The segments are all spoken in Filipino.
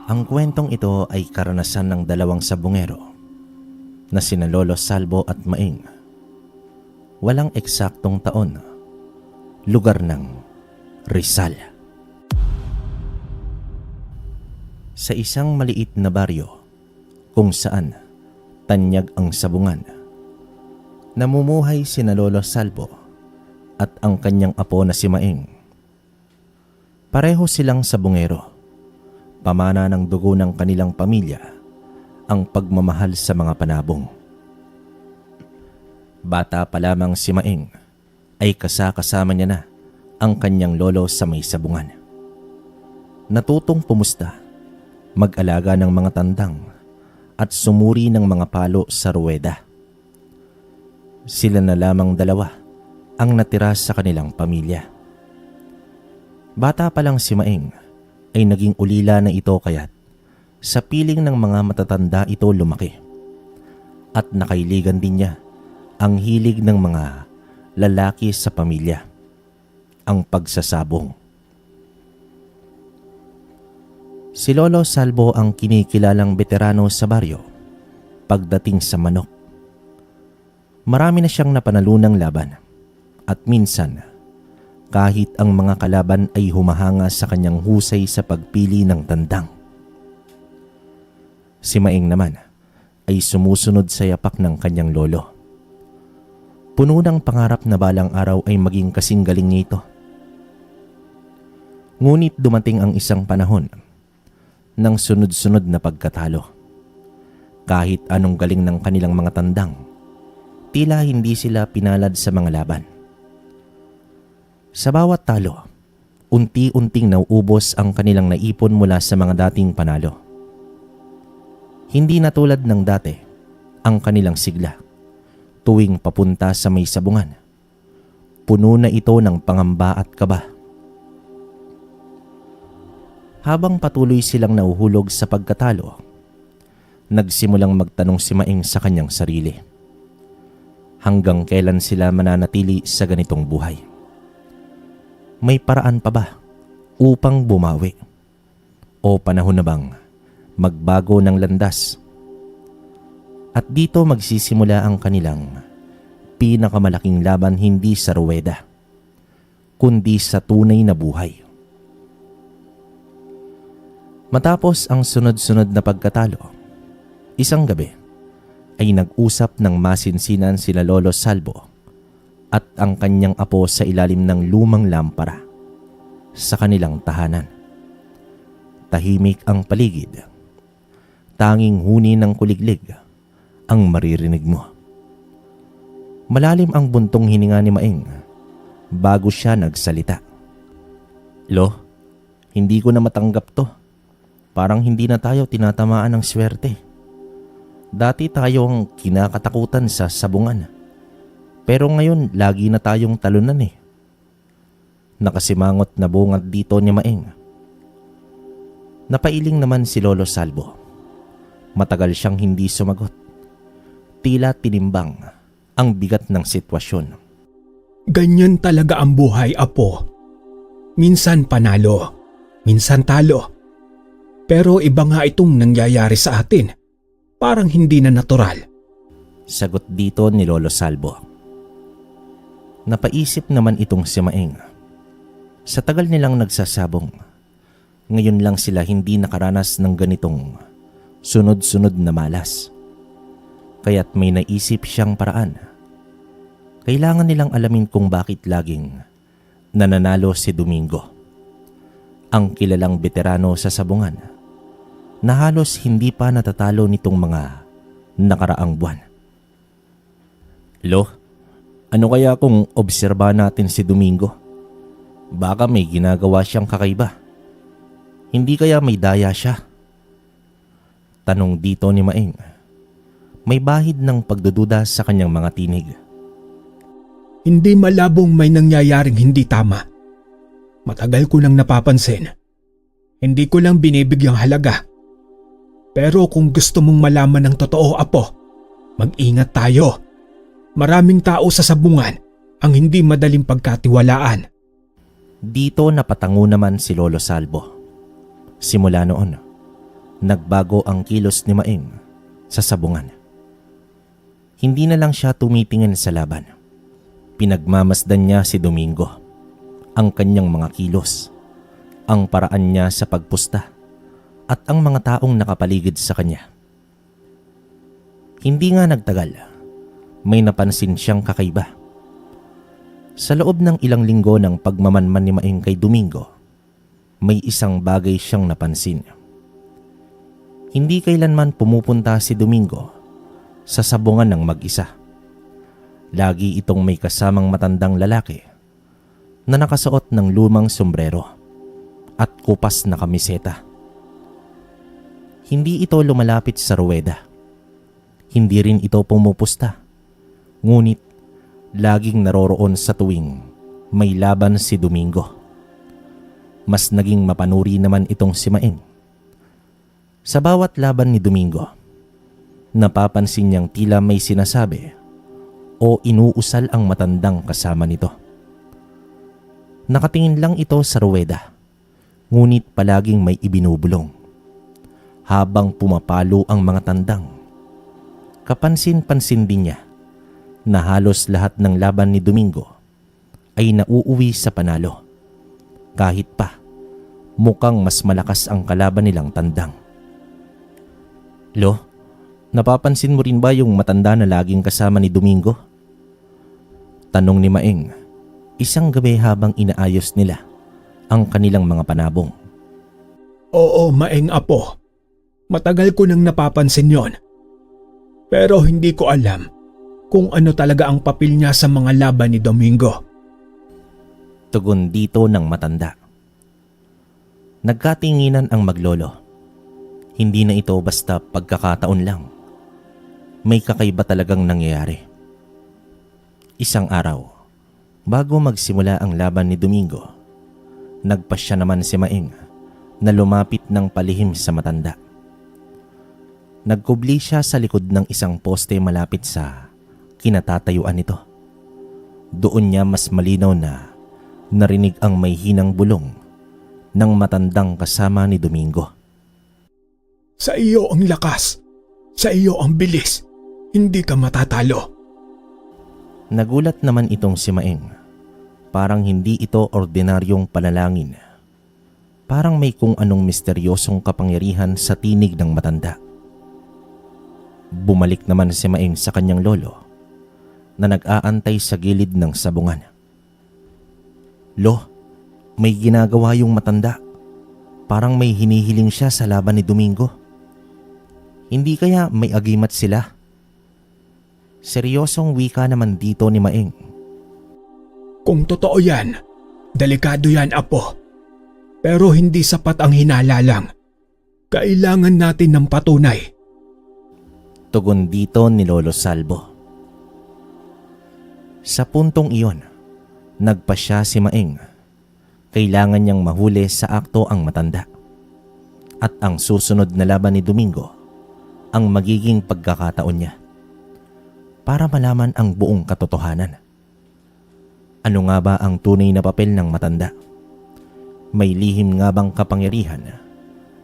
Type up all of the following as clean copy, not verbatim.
Ang kwentong ito ay karanasan ng dalawang sabungero na sina Lolo Salvo at Maing. Walang eksaktong taon, lugar ng Rizal. Sa isang maliit na baryo kung saan tanyag ang sabungan, namumuhay sina Lolo Salvo at ang kanyang apo na si Maing. Pareho silang sabungero. Pamana ng dugo ng kanilang pamilya ang pagmamahal sa mga panabong. Bata pa lamang si Maing ay kasama niya na ang kanyang lolo sa may sabungan. Natutong pumusta, mag-alaga ng mga tandang at sumuri ng mga palo sa ruweda. Sila na lamang dalawa ang natira sa kanilang pamilya. Bata pa lang si Maing ay naging ulila na ito kaya't sa piling ng mga matatanda ito lumaki. At nakailigan din niya ang hilig ng mga lalaki sa pamilya, ang pagsasabong. Si Lolo Salvo ang kinikilalang veterano sa baryo pagdating sa manok. Marami na siyang napanalunang laban at minsan kahit ang mga kalaban ay humahanga sa kanyang husay sa pagpili ng tandang. Si Maing naman ay sumusunod sa yapak ng kanyang lolo. Puno ng pangarap na balang araw ay maging kasing galing nito. Ngunit dumating ang isang panahon ng sunod-sunod na pagkatalo. Kahit anong galing ng kanilang mga tandang, tila hindi sila pinalad sa mga laban. Sa bawat talo, unti-unting nauubos ang kanilang naipon mula sa mga dating panalo. Hindi na tulad ng dati ang kanilang sigla tuwing papunta sa may sabungan. Puno na ito ng pangamba at kaba. Habang patuloy silang nauhulog sa pagkatalo, nagsimulang magtanong si Maing sa kanyang sarili. Hanggang kailan sila mananatili sa ganitong buhay? May paraan pa ba upang bumawi? O panahon na bang magbago ng landas? At dito magsisimula ang kanilang pinakamalaking laban, hindi sa ruweda, kundi sa tunay na buhay. Matapos ang sunod-sunod na pagkatalo, isang gabi ay nag-usap ng masinsinan sila Lolo Salvo at ang kanyang apo sa ilalim ng lumang lampara sa kanilang tahanan. Tahimik ang paligid. Tanging huni ng kuliglig ang maririnig mo. Malalim ang buntong hininga ni Maing bago siya nagsalita. Lo, hindi ko na matanggap to. Parang hindi na tayo tinatamaan ng swerte. Dati tayo ang kinakatakutan sa sabungan. Pero ngayon, lagi na tayong talunan eh. Nakasimangot na bungad dito ni Maing. Napailing naman si Lolo Salvo. Matagal siyang hindi sumagot. Tila tinimbang ang bigat ng sitwasyon. Ganyan talaga ang buhay, apo. Minsan panalo, minsan talo. Pero iba nga itong nangyayari sa atin. Parang hindi na natural. Sagot dito ni Lolo Salvo. Napaisip naman itong si Maing. Sa tagal nilang nagsasabong, ngayon lang sila hindi nakaranas ng ganitong sunod-sunod na malas. Kaya't may naisip siyang paraan. Kailangan nilang alamin kung bakit laging nananalo si Domingo, ang kilalang veterano sa sabungan, na halos hindi pa natatalo nitong mga nakaraang buwan. Lo, ano kaya kung obserbahan natin si Domingo? Baka may ginagawa siyang kakaiba. Hindi kaya may daya siya? Tanong dito ni Maing. May bahid ng pagdududa sa kanyang mga tinig. Hindi malabong may nangyayaring hindi tama. Matagal ko nang napapansin. Hindi ko lang binibigyang halaga. Pero kung gusto mong malaman ng totoo, apo, mag-ingat tayo. Maraming tao sa sabungan ang hindi madaling pagkatiwalaan. Dito napatango naman si Lolo Salvo. Simula noon, Nagbago ang kilos ni Maeng sa sabungan. Hindi na lang siya tumitingin sa laban. Pinagmamasdan niya si Domingo, ang kanyang mga kilos, ang paraan niya sa pagpusta, at ang mga taong nakapaligid sa kanya. Hindi nga nagtagal, may napansin siyang kakaiba. Sa loob ng ilang linggo ng pagmamanman ni Maeng kay Domingo, may isang bagay siyang napansin. Hindi kailanman pumupunta si Domingo sa sabungan ng mag-isa. Lagi itong may kasamang matandang lalaki na nakasuot ng lumang sombrero at kupas na kamiseta. Hindi ito lumalapit sa ruweda. Hindi rin ito pumupusta. Ngunit laging naroroon sa tuwing may laban si Domingo. Mas naging mapanuri naman itong si Maeng. Sa bawat laban ni Domingo, napapansin niyang tila may sinasabi o inuusal ang matandang kasama nito. Nakatingin lang ito sa ruweda, ngunit palaging may ibinubulong. Habang pumapalo ang mga tandang, kapansin-pansin din niya na halos lahat ng laban ni Domingo ay nauuwi sa panalo. Kahit pa, mukhang mas malakas ang kalaban nilang tandang. Lo, napapansin mo rin ba yung matanda na laging kasama ni Domingo? Tanong ni Maeng, isang gabi habang inaayos nila ang kanilang mga panabong. Oo, Maeng apo. Matagal ko nang napapansin yon. Pero hindi ko alam kung ano talaga ang papel niya sa mga laban ni Domingo. Tugon dito ng matanda. Nagkatinginan ang maglolo. Hindi na ito basta pagkakataon lang. May kakaiba talagang nangyayari. Isang araw, bago magsimula ang laban ni Domingo, nagpasya naman si Maeng na lumapit ng palihim sa matanda. Nagkubli siya sa likod ng isang poste malapit sa kinatatayuan nito. Doon niya mas malinaw na narinig ang may hinang bulong ng matandang kasama ni Domingo. Sa iyo ang lakas. Sa iyo ang bilis. Hindi ka matatalo. Nagulat naman itong si Maeng. Parang hindi ito ordinaryong panalangin. Parang may kung anong misteryosong kapangyarihan sa tinig ng matanda. Bumalik naman si Maeng sa kanyang lolo na nag-aantay sa gilid ng sabungan. Lo, may ginagawa yung matanda. Parang may hinihiling siya sa laban ni Domingo. Hindi kaya may agimat sila? Seryosong wika naman dito ni Maeng. Kung totoo yan, delikado yan apo. Pero hindi sapat ang hinala lang. Kailangan natin ng patunay. Tugon dito ni Lolo Salvo. Sa puntong iyon, nagpasya si Maeng. Kailangan niyang mahuli sa akto ang matanda. At ang susunod na laban ni Domingo ang magiging pagkakataon niya para malaman ang buong katotohanan. Ano nga ba ang tunay na papel ng matanda? May lihim nga bang kapangyarihan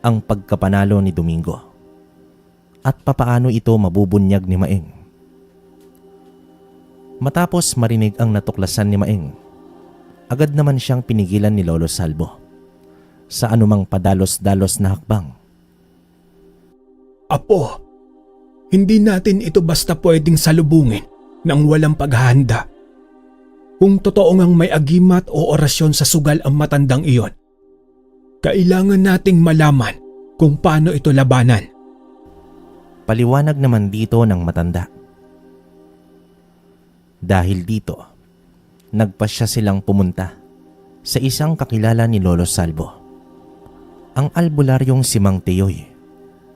ang pagkapanalo ni Domingo? At papaano ito mabubunyag ni Maeng? Matapos marinig ang natuklasan ni Maeng, agad naman siyang pinigilan ni Lolo Salvo sa anumang padalos-dalos na hakbang. Apo, hindi natin ito basta pwedeng salubungin nang walang paghahanda. Kung totoo ngang may agimat o orasyon sa sugal ang matandang iyon, kailangan nating malaman kung paano ito labanan. Paliwanag naman dito ng matanda. Dahil dito, nagpasya silang pumunta sa isang kakilala ni Lolo Salvo, ang albularyong si Mang Teoy,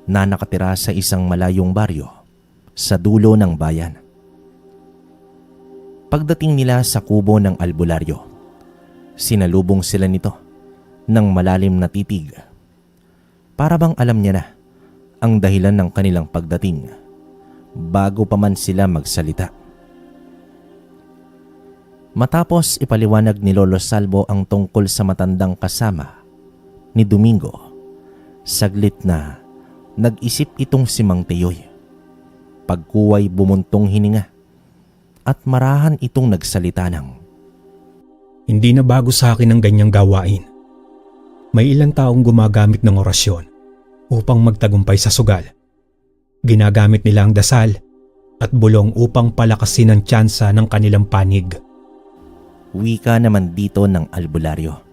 na nakatira sa isang malayong baryo sa dulo ng bayan. Pagdating nila sa kubo ng albularyo, sinalubong sila nito ng malalim na titig. Para bang alam niya na ang dahilan ng kanilang pagdating bago pa man sila magsalita. Matapos ipaliwanag ni Lolo Salvo ang tungkol sa matandang kasama ni Domingo, saglit na Nag-isip itong si Mang Teyoy. Pagkuway bumuntong hininga at marahan itong nagsalita ng, Hindi na bago sa akin ang ganyang gawain. May ilang taong gumagamit ng orasyon upang magtagumpay sa sugal. Ginagamit nila ang dasal at bulong upang palakasin ang tsansa ng kanilang panig. wika naman dito ng albularyo.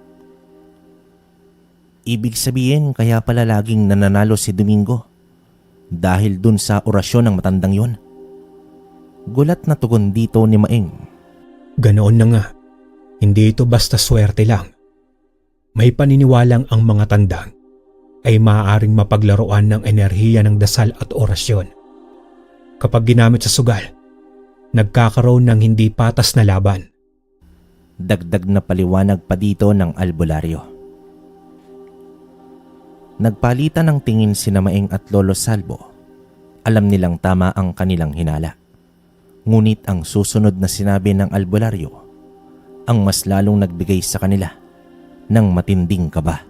Ibig sabihin kaya pala laging nananalo si Domingo dahil dun sa orasyon ng matandang yon. Gulat na tugon dito ni Maeng. Ganoon na nga, hindi ito basta swerte lang. May paniniwalang ang mga tandang ay maaaring mapaglaruan ng enerhiya ng dasal at orasyon. Kapag ginamit sa sugal, nagkakaroon ng hindi patas na laban. Dagdag na paliwanag pa dito ng albularyo. Nagpalitan ng tingin sina Maeng at Lolo Salvo. Alam nilang tama ang kanilang hinala. Ngunit ang susunod na sinabi ng albularyo ang mas lalong nagbigay sa kanila ng matinding kaba.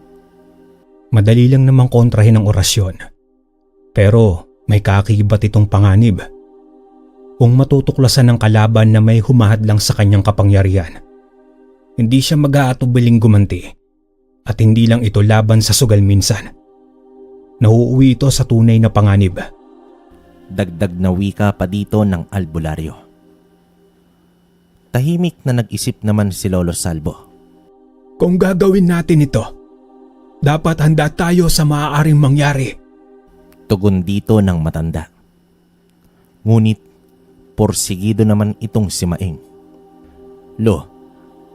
Madali lang namang kontrahin ang orasyon. Pero may kaakibat itong panganib. Kung matutuklasan ng kalaban na may humahadlang sa kanyang kapangyarihan, hindi siya mag-aatubiling gumanti. At hindi lang ito laban sa sugal minsan. Nauuwi ito sa tunay na panganib. Dagdag na wika pa dito ng albularyo. Tahimik na nag-isip naman si Lolo Salvo. Kung gagawin natin ito, dapat handa tayo sa maaaring mangyari. Tugon dito ng matanda. Ngunit porsigido naman itong si Maeng. Lo,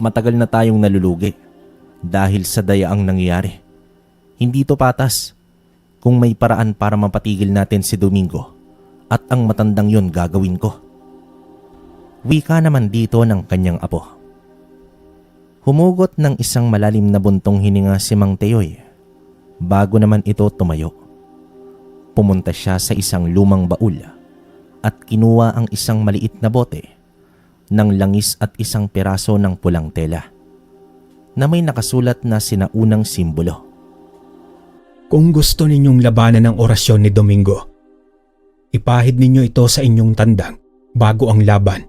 matagal na tayong nalulugi dahil sa daya ang nangyayari. Hindi to patas. Kung may paraan para mapatigil natin si Domingo at ang matandang yon gagawin ko. Wika naman dito ng kanyang apo. Humugot ng isang malalim na buntong hininga si Mang Teyoy bago naman ito tumayo. Pumunta siya sa isang lumang baul at kinuha ang isang maliit na bote ng langis at isang piraso ng pulang tela na may nakasulat na sinaunang simbolo. Kung gusto ninyong labanan ang orasyon ni Domingo, ipahid ninyo ito sa inyong tandang bago ang laban.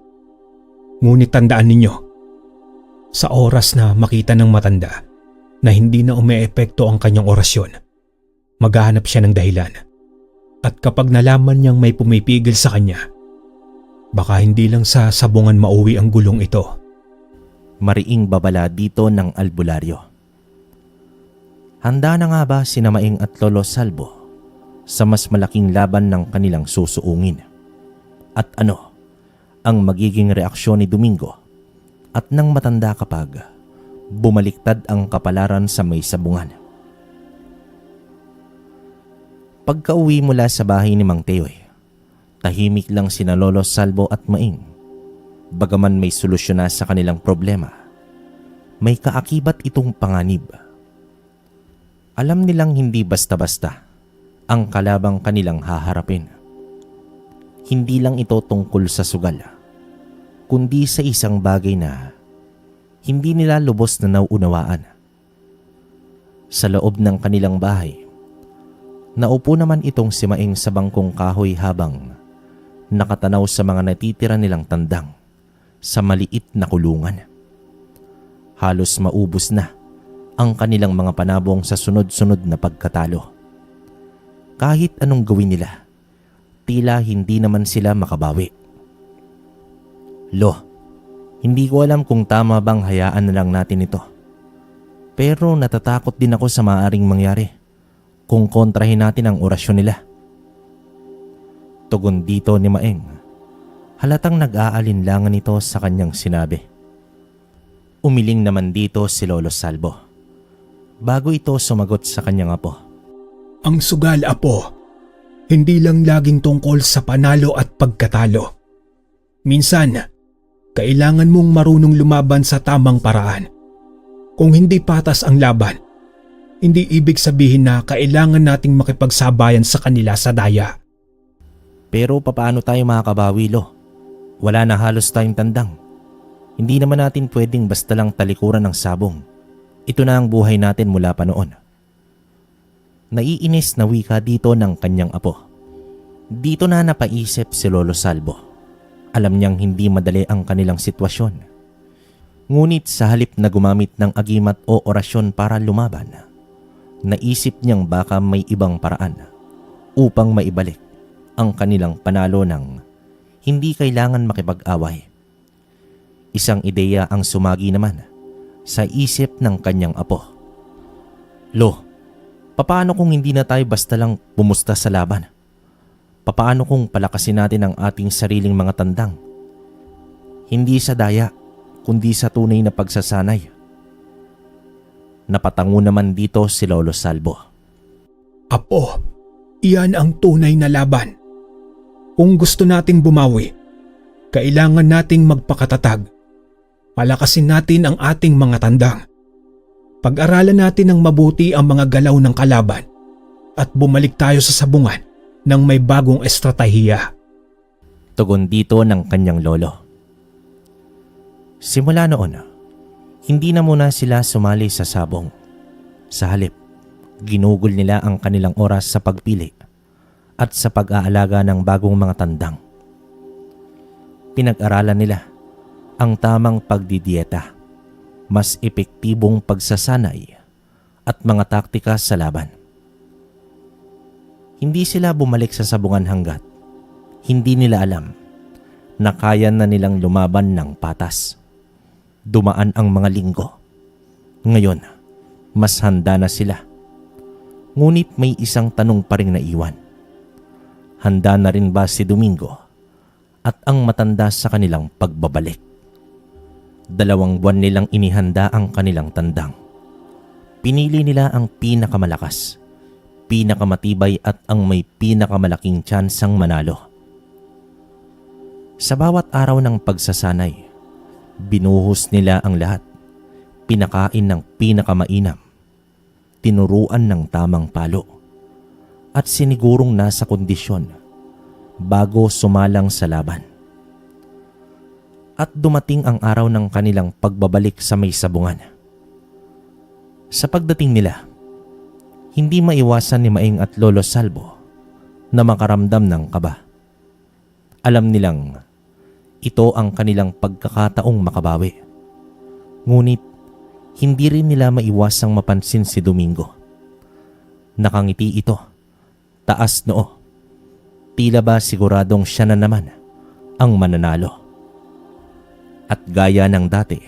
Ngunit tandaan ninyo, sa oras na makita ng matanda na hindi na umeepekto ang kanyang orasyon, maghahanap siya ng dahilan. At kapag nalaman niyang may pumipigil sa kanya, baka hindi lang sa sabungan mauwi ang gulong ito. Mariing babala dito ng albularyo. Handa na nga ba sina Maeng at Lolo Salvo sa mas malaking laban ng kanilang susuungin? At ano ang magiging reaksyon ni Domingo at ng matanda kapag bumaliktad ang kapalaran sa may sabungan? Pagka-uwi mula sa bahay ni Mang Teyoy, tahimik lang sina Lolo Salvo at Maeng. Bagaman may solusyon na sa kanilang problema, may kaakibat itong panganib. Alam nilang hindi basta-basta ang kalabang kanilang haharapin. Hindi lang ito tungkol sa sugal, kundi sa isang bagay na hindi nila lubos na nauunawaan. Sa loob ng kanilang bahay, naupo naman itong si Maeng sa bangkong kahoy habang nakatanaw sa mga natitira nilang tandang sa maliit na kulungan. Halos maubos na ang kanilang mga panabong sa sunod-sunod na pagkatalo. Kahit anong gawin nila, tila hindi naman sila makabawi. Lo, hindi ko alam kung tama bang hayaan na lang natin ito. Pero natatakot din ako sa maaaring mangyari kung kontrahin natin ang orasyon nila. Tugon dito ni Maeng. Halatang nag-aalinlangan ito sa kanyang sinabi. Umiling naman dito si Lolo Salvo bago ito sumagot sa kanyang apo. Ang sugal, apo, hindi lang laging tungkol sa panalo at pagkatalo. Minsan, kailangan mong marunong lumaban sa tamang paraan. Kung hindi patas ang laban, hindi ibig sabihin na kailangan nating makipagsabayan sa kanila sa daya. Pero papaano tayo makakabawi, Lo? Wala na halos tayong tandang. Hindi naman natin pwedeng basta lang talikuran ng sabong. Ito na ang buhay natin mula pa noon. Naiinis na wika dito ng kanyang apo. Dito na napaisip si Lolo Salvo. Alam niyang hindi madali ang kanilang sitwasyon. Ngunit sa halip na gumamit ng agimat o orasyon para lumaban, naisip niyang baka may ibang paraan upang maibalik ang kanilang panalo ng hindi kailangan makipag-away. Isang ideya ang sumagi naman sa isip ng kanyang apo. Lo, papaano kung hindi na tayo basta lang bumusta sa laban? Papaano kung palakasin natin ang ating sariling mga tandang? Hindi sa daya, kundi sa tunay na pagsasanay. Napatango naman dito si Lolo Salvo. Apo, iyan ang tunay na laban. Kung gusto nating bumawi, kailangan nating magpakatatag. Palakasin natin ang ating mga tandang. Pag-aralan natin ng mabuti ang mga galaw ng kalaban at bumalik tayo sa sabungan ng may bagong estratehiya. Tugon dito ng kanyang lolo. Simula noon, hindi na muna sila sumali sa sabong. Sa halip, ginugol nila ang kanilang oras sa pagpili at sa pag-aalaga ng bagong mga tandang. Pinag-aralan nila ang tamang pagdidieta, mas epektibong pagsasanay at mga taktika sa laban. Hindi sila bumalik sa sabungan hanggat hindi nila alam na kaya na nilang lumaban ng patas. Dumaan ang mga linggo. Ngayon, mas handa na sila. Ngunit may isang tanong pa ring naiwan. Handa na rin ba si Domingo at ang matanda sa kanilang pagbabalik? 2 buwan nilang inihanda ang kanilang tandang. Pinili nila ang pinakamalakas, pinakamatibay at ang may pinakamalaking tsansang manalo. Sa bawat araw ng pagsasanay, binuhos nila ang lahat, pinakain ng pinakamainam, tinuruan ng tamang palo, at sinigurong nasa kondisyon bago sumalang sa laban. At dumating ang araw ng kanilang pagbabalik sa may sabungan. Sa pagdating nila, hindi maiwasan ni Maeng at Lolo Salvo na makaramdam ng kaba. Alam nilang ito ang kanilang pagkakataong makabawi. Ngunit hindi rin nila maiwasang mapansin si Domingo. Nakangiti ito, taas noo. Tila ba siguradong siya na naman ang mananalo. At gaya ng dati,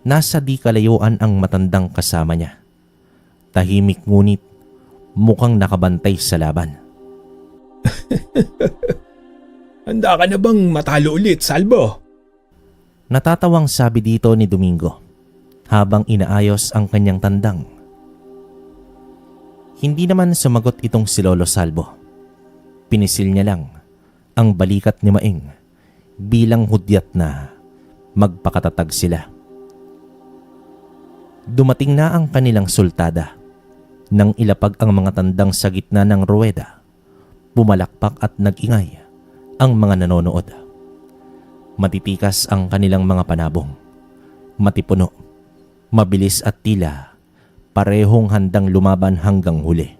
nasa di kalayuan ang matandang kasama niya. Tahimik ngunit mukhang nakabantay sa laban. Handa ka na bang matalo ulit, Salvo? Natatawang sabi dito ni Domingo habang inaayos ang kanyang tandang. Hindi naman sumagot itong si Lolo Salvo. Pinisil niya lang ang balikat ni Maeng bilang hudyat na magpakatatag sila. Dumating na ang kanilang sultada. Nang ilapag ang mga tandang sa gitna ng ruweda, bumalakpak at nag-ingay ang mga nanonood. Matitikas ang kanilang mga panabong. Matipuno, mabilis at tila parehong handang lumaban hanggang huli.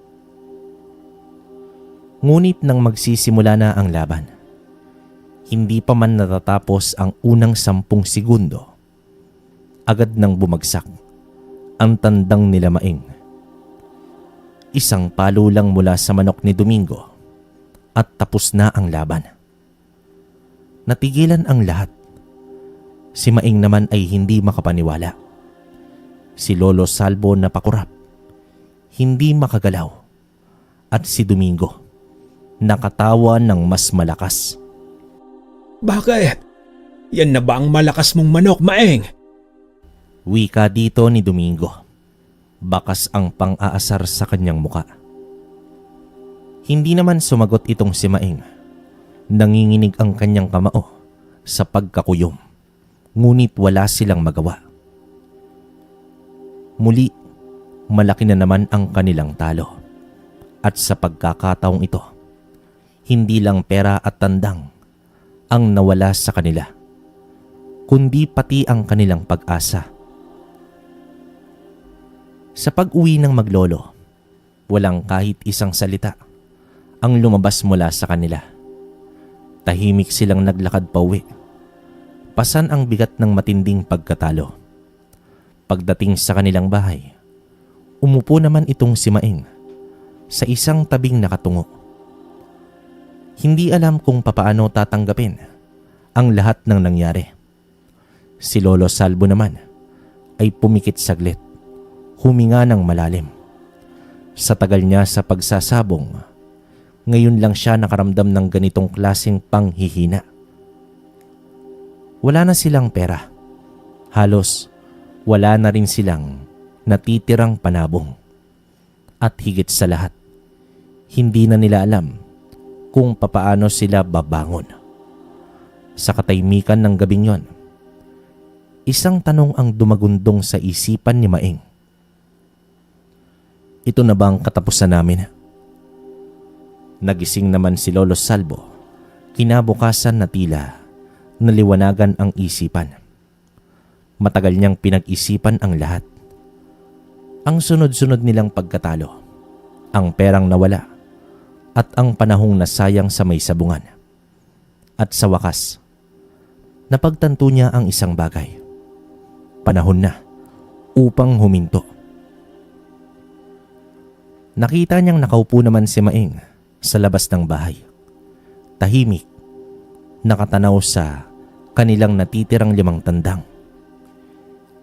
Ngunit nang magsisimula na ang laban, hindi pa man natatapos ang unang 10 segundo, agad nang bumagsak ang tandang nila Maeng. Isang palo lang mula sa manok ni Domingo at tapos na ang laban. Natigilan ang lahat. Si Maeng naman ay hindi makapaniwala. Si Lolo Salvo na pakurap, hindi makagalaw, at si Domingo nakatawa ng mas malakas. Bakit? Yan na ba ang malakas mong manok, Maeng? Wika dito ni Domingo. Bakas ang pang-aasar sa kanyang muka. Hindi naman sumagot itong si Maeng. Nanginginig ang kanyang kamao sa pagkakuyom. Ngunit wala silang magawa. Muli, malaki na naman ang kanilang talo. At sa pagkakataong ito, hindi lang pera at tandang ang nawala sa kanila, kundi pati ang kanilang pag-asa. Sa pag-uwi ng maglolo, Walang kahit isang salita ang lumabas mula sa kanila. Tahimik silang naglakad pauwi. Pasan ang bigat ng matinding pagkatalo. Pagdating sa kanilang bahay, umupo naman itong si Maing sa isang tabing nakatungo. Hindi alam kung papaano tatanggapin ang lahat ng nangyari. Si Lolo Salvo naman ay pumikit saglit, huminga ng malalim. Sa tagal niya sa pagsasabong, ngayon lang siya nakaramdam ng ganitong klaseng panghihina. Wala na silang pera. Halos wala na rin silang natitirang panabong. At higit sa lahat, hindi na nila alam kung papaano sila babangon. Sa katahimikan ng gabing yon, isang tanong ang dumagundong sa isipan ni Maing. Ito na ba ang katapusan namin? Nagising naman si Lolo Salvo. Kinabukasan na tila naliwanagan ang isipan. Matagal niyang pinag-isipan ang lahat. Ang sunod-sunod nilang pagkatalo, ang perang nawala, at ang panahong nasayang sa may sabungan. At sa wakas, napagtanto niya ang isang bagay. Panahon na upang huminto. Nakita niyang nakaupo naman si Maing sa labas ng bahay. Tahimik, nakatanaw sa kanilang natitirang 5 tandang.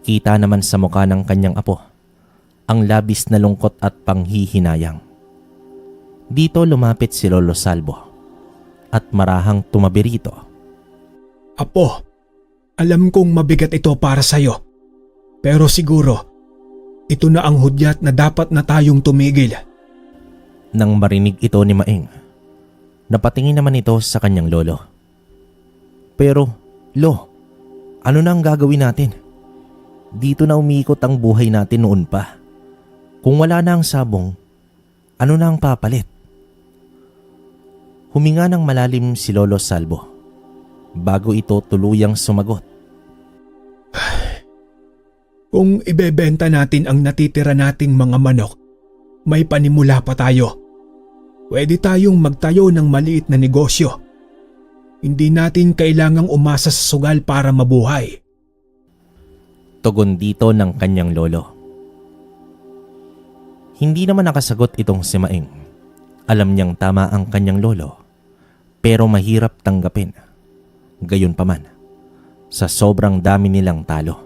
Kita naman sa mukha ng kanyang apo ang labis na lungkot at panghihinayang. Dito lumapit si Lolo Salvo at marahang tumabi rito. Apo, alam kong mabigat ito para sa'yo. Pero siguro, ito na ang hudyat na dapat na tayong tumigil. Nang marinig ito ni Maing, napatingin naman ito sa kanyang lolo. Pero, Lo, ano na ang gagawin natin? Dito na umiikot ang buhay natin noon pa. Kung wala na ang sabong, ano na ang papalit? Huminga ng malalim si Lolo Salvo bago ito tuluyang sumagot. Kung ibebenta natin ang natitira nating mga manok, may panimula pa tayo. Pwede tayong magtayo ng maliit na negosyo. Hindi natin kailangang umasa sa sugal para mabuhay. Tugon dito ng kanyang lolo. Hindi naman nakasagot itong si Maing. Alam niyang tama ang kanyang lolo, pero mahirap tanggapin. Gayunpaman, sa sobrang dami nilang talo,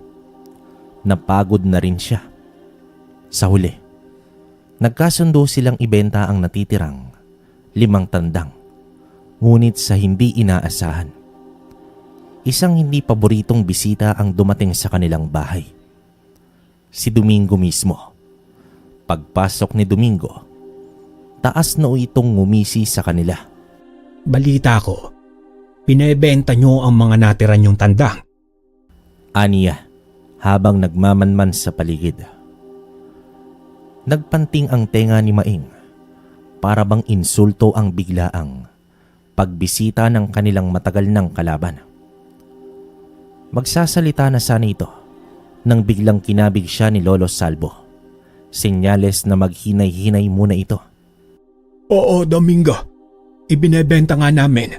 napagod na rin siya. Sa huli, nagkasundo silang ibenta ang natitirang 5 tandang, ngunit sa hindi inaasahan. Isang hindi paboritong bisita ang dumating sa kanilang bahay. Si Domingo mismo. Pagpasok ni Domingo, taas noo itong ngumisi sa kanila. Balita ko, pinebenta nyo ang mga natira nyong tandang. Aniya, habang nagmamanman sa paligid. Nagpanting ang tenga ni Maing, para bang insulto ang biglaang pagbisita ng kanilang matagal ng kalaban. Magsasalita na sana ito nang biglang kinabig siya ni Lolo Salvo. Senyales na maghinay-hinay muna ito. Oo, Domingo. Ibinebenta nga namin.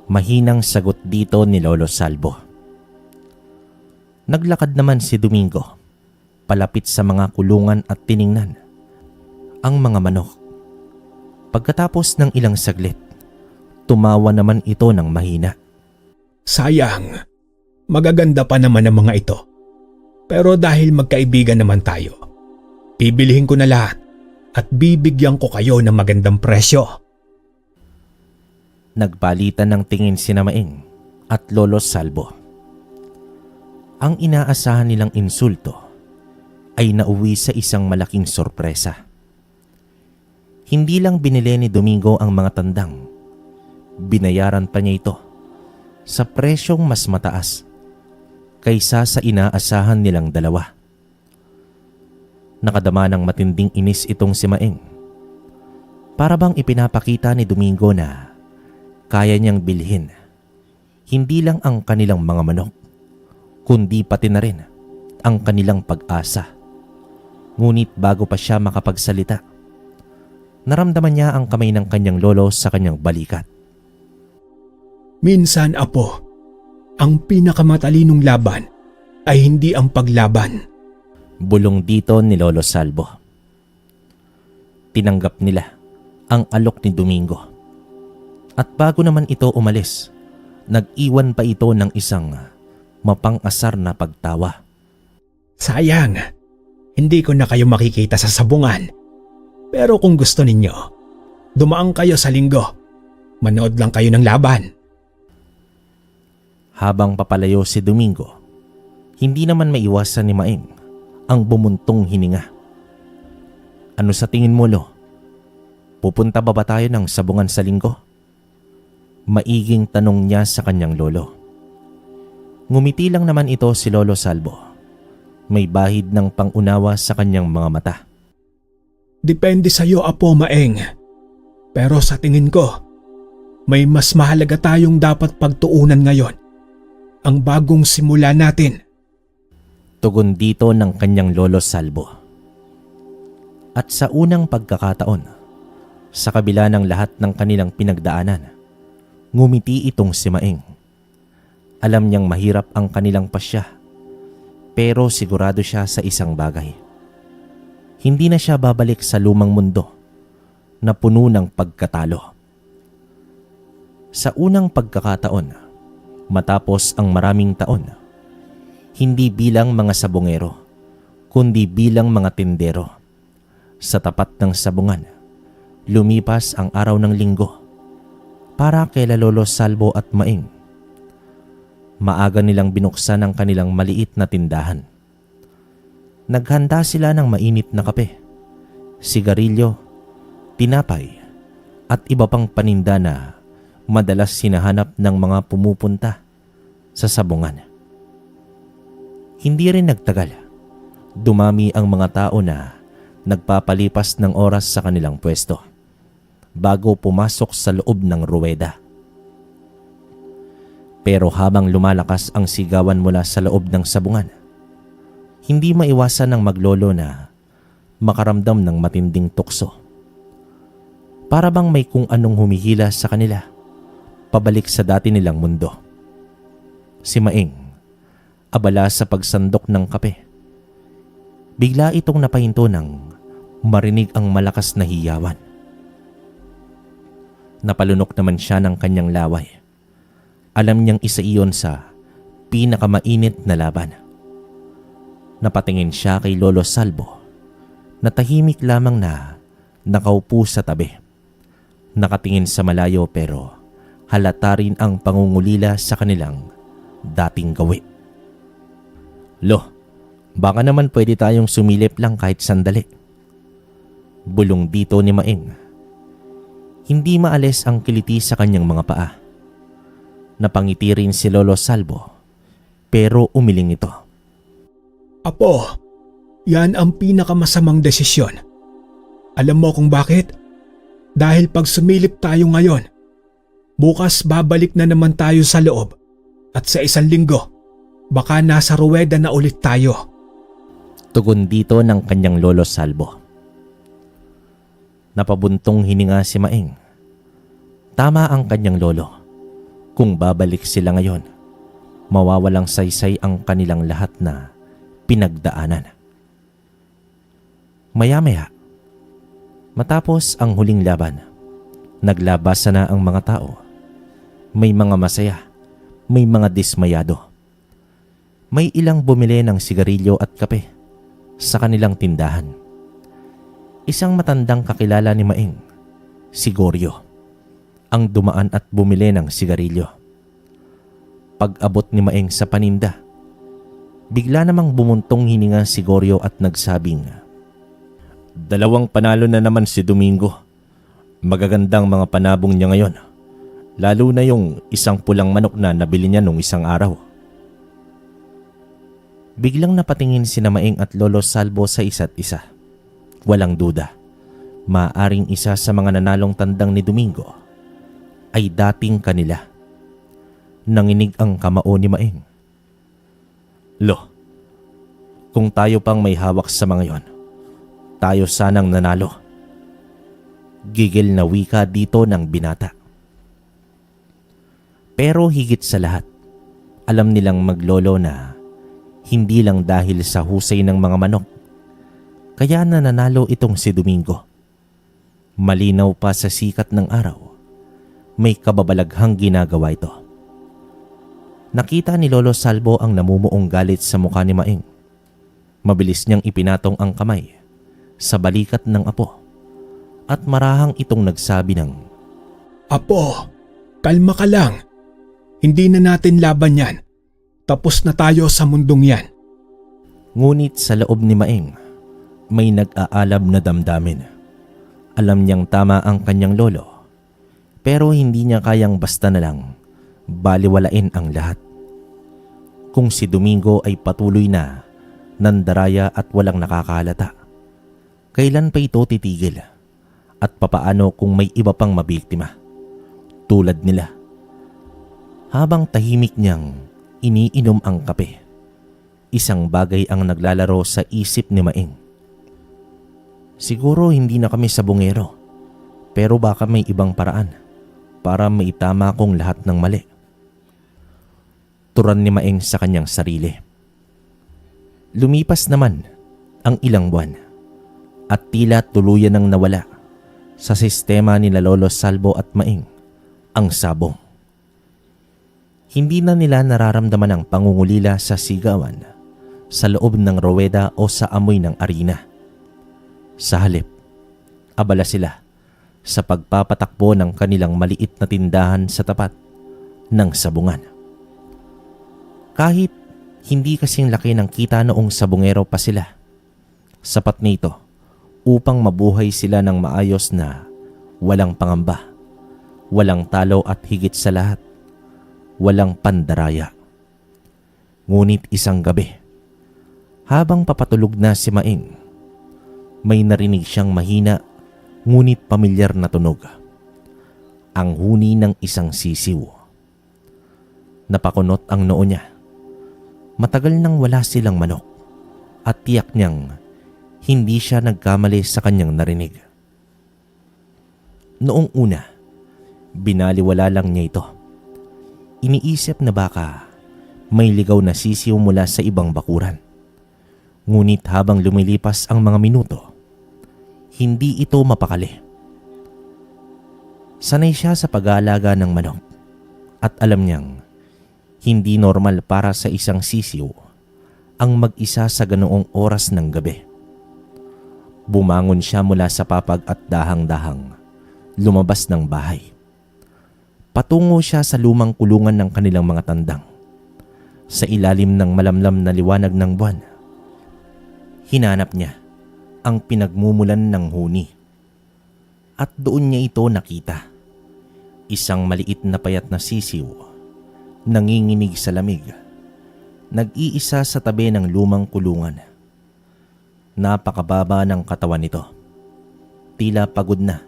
Mahinang sagot dito ni Lolo Salvo. Naglakad naman si Domingo palapit sa mga kulungan at tiningnan ang mga manok. Pagkatapos ng ilang saglit, tumawa naman ito ng mahina. Sayang, magaganda pa naman ang mga ito. Pero dahil magkaibigan naman tayo, bibilihin ko na lahat at bibigyan ko kayo ng magandang presyo. Nagpalitan ng tingin si Maing at Lolo Salvo. Ang inaasahan nilang insulto ay nauwi sa isang malaking sorpresa. Hindi lang binili ni Domingo ang mga tandang, binayaran pa niya ito sa presyong mas mataas kaysa sa inaasahan nilang dalawa. Nakadama ng matinding inis itong si Maing. Para bang ipinapakita ni Domingo na kaya niyang bilhin hindi lang ang kanilang mga manok, kundi pati na rin ang kanilang pag-asa. Ngunit bago pa siya makapagsalita, Naramdaman niya ang kamay ng kanyang lolo sa kanyang balikat. Minsan, apo, ang pinakamatalinong laban ay hindi ang paglaban. Bulong dito ni Lolo Salvo. Tinanggap nila ang alok ni Domingo. At bago naman ito umalis, nag-iwan pa ito ng isang mapang-asar na pagtawa. Sayang, hindi ko na kayo makikita sa sabungan. Pero kung gusto ninyo, dumaan kayo sa linggo. Manood lang kayo ng laban. Habang papalayo si Domingo, hindi naman maiwasan ni Maeng ang bumuntong hininga. Ano sa tingin mo, Lo? Pupunta ba tayo ng sabungan sa linggo? Maiging tanong niya sa kanyang lolo. Ngumiti lang naman ito si Lolo Salvo. May bahid ng pangunawa sa kanyang mga mata. Depende sa iyo, Apo Maeng. Pero sa tingin ko, may mas mahalaga tayong dapat pagtuunan ngayon. Ang bagong simula natin. Tugon dito ng kanyang Lolo Salvo. At sa unang pagkakataon, sa kabila ng lahat ng kanilang pinagdaanan, ngumiti itong si Maeng. Alam niyang mahirap ang kanilang pasya, pero sigurado siya sa isang bagay. Hindi na siya babalik sa lumang mundo na puno ng pagkatalo. Sa unang pagkakataon, matapos ang maraming taon, hindi bilang mga sabongero, kundi bilang mga tindero, sa tapat ng sabungan, lumipas ang araw ng linggo para kay Lolo Salvo at Maeng. Maaga nilang binuksan ang kanilang maliit na tindahan. Naghanda sila ng mainit na kape, sigarilyo, tinapay at iba pang paninda na madalas sinahanap ng mga pumupunta sa sabungan. Hindi rin nagtagal, dumami ang mga tao na nagpapalipas ng oras sa kanilang pwesto bago pumasok sa loob ng ruweda. Pero habang lumalakas ang sigawan mula sa loob ng sabungan, hindi maiwasan ng maglolo na makaramdam ng matinding tukso. Para bang may kung anong humihila sa kanila, pabalik sa dati nilang mundo. Si Maeng, abala sa pagsandok ng kape. Bigla itong napahinto nang marinig ang malakas na hiyawan. Napalunok naman siya ng kanyang laway. Alam niyang isa iyon sa pinakamainit na laban. Napatingin siya kay Lolo Salvo na tahimik lamang na nakaupo sa tabi. Nakatingin sa malayo pero halata rin ang pangungulila sa kanilang dating gawi. Lo, baka naman pwede tayong sumilip lang kahit sandali. Bulong dito ni Maeng. Hindi maalis ang kiliti sa kanyang mga paa. Napangiti rin si Lolo Salvo pero umiling ito. Apo, yan ang pinakamasamang desisyon. Alam mo kung bakit? Dahil pag sumilip tayo ngayon, bukas babalik na naman tayo sa loob at sa isang linggo, baka nasa ruweda na ulit tayo. Tugon dito ng kanyang Lolo Salvo. Napabuntong hininga si Maeng. Tama ang kanyang lolo. Kung babalik sila ngayon, mawawalang saysay ang kanilang lahat na pinagdaanan. Maya-maya, matapos ang huling laban, naglabasan na ang mga tao. May mga masaya, may mga dismayado. May ilang bumili ng sigarilyo at kape sa kanilang tindahan. Isang matandang kakilala ni Maeng, si Goryo, ang dumaan at bumili ng sigarilyo. Pag-abot ni Maeng sa paninda, bigla namang bumuntong hininga si Goryo at nagsabing, "Dalawang panalo na naman si Domingo. Magagandang mga panabong niya ngayon, lalo na yung isang pulang manok na nabili niya nung isang araw." Biglang napatingin si Maeng at Lolo Salvo sa isa't isa. Walang duda, maaaring isa sa mga nanalong tandang ni Domingo ay dating kanila. Nanginig ang kamao ni Maeng. "Lo, kung tayo pang may hawak sa mga yon, tayo sanang nanalo." Gigil na wika dito ng binata. Pero higit sa lahat, alam nilang maglolo na hindi lang dahil sa husay ng mga manok, kaya nananalo itong si Domingo. Malinaw pa sa sikat ng araw, may kababalaghang ginagawa ito. Nakita ni Lolo Salvo ang namumuong galit sa mukha ni Maeng. Mabilis niyang ipinatong ang kamay sa balikat ng apo at marahang itong nagsabi ng, Apo, kalma ka lang. Hindi na natin laban yan. Tapos na tayo sa mundong yan. Ngunit sa loob ni Maeng, may nag-aalab na damdamin. Alam niyang tama ang kanyang lolo, pero hindi niya kayang basta na lang baliwalain ang lahat. Kung si Domingo ay patuloy na nandaraya at walang nakakahalata, kailan pa ito titigil? At papaano kung may iba pang mabiktima tulad nila? Habang tahimik niyang iniinom ang kape, isang bagay ang naglalaro sa isip ni Maeng. Siguro hindi na kami sabungero, pero baka may ibang paraan para maitama kong lahat ng mali. Turan ni Maeng sa kanyang sarili. Lumipas naman ang ilang buwan at tila tuluyan nang nawala sa sistema ni Lolo Salvo at Maeng ang sabong. Hindi na nila nararamdaman ang pangungulila sa sigawan, sa loob ng ruweda o sa amoy ng arena. Sa halip, abala sila sa pagpapatakbo ng kanilang maliit na tindahan sa tapat ng sabungan. Kahit hindi kasing laki ng kita noong sabungero pa sila, sapat nito upang mabuhay sila ng maayos na walang pangamba, walang talo at higit sa lahat, walang pandaraya. Ngunit isang gabi, habang papatulog na si Maeng, may narinig siyang mahina ngunit pamilyar na tunog. Ang huni ng isang sisiw. Napakunot ang noo niya. Matagal nang wala silang manok at tiyak niyang hindi siya nagkamali sa kanyang narinig. Noong una, binaliwala lang niya ito. Iniisip na baka may ligaw na sisiw mula sa ibang bakuran. Ngunit habang lumilipas ang mga minuto, hindi ito mapakali. Sanay siya sa pag-aalaga ng manok at alam niyang hindi normal para sa isang sisiw ang mag-isa sa ganoong oras ng gabi. Bumangon siya mula sa papag at dahang-dahang lumabas ng bahay. Patungo siya sa lumang kulungan ng kanilang mga tandang. Sa ilalim ng malamlam na liwanag ng buwan, hinanap niya ang pinagmumulan ng huni. At doon niya ito nakita. Isang maliit na payat na sisiw, nanginginig sa lamig, nag-iisa sa tabi ng lumang kulungan. Napakababa ng katawan nito. Tila pagod na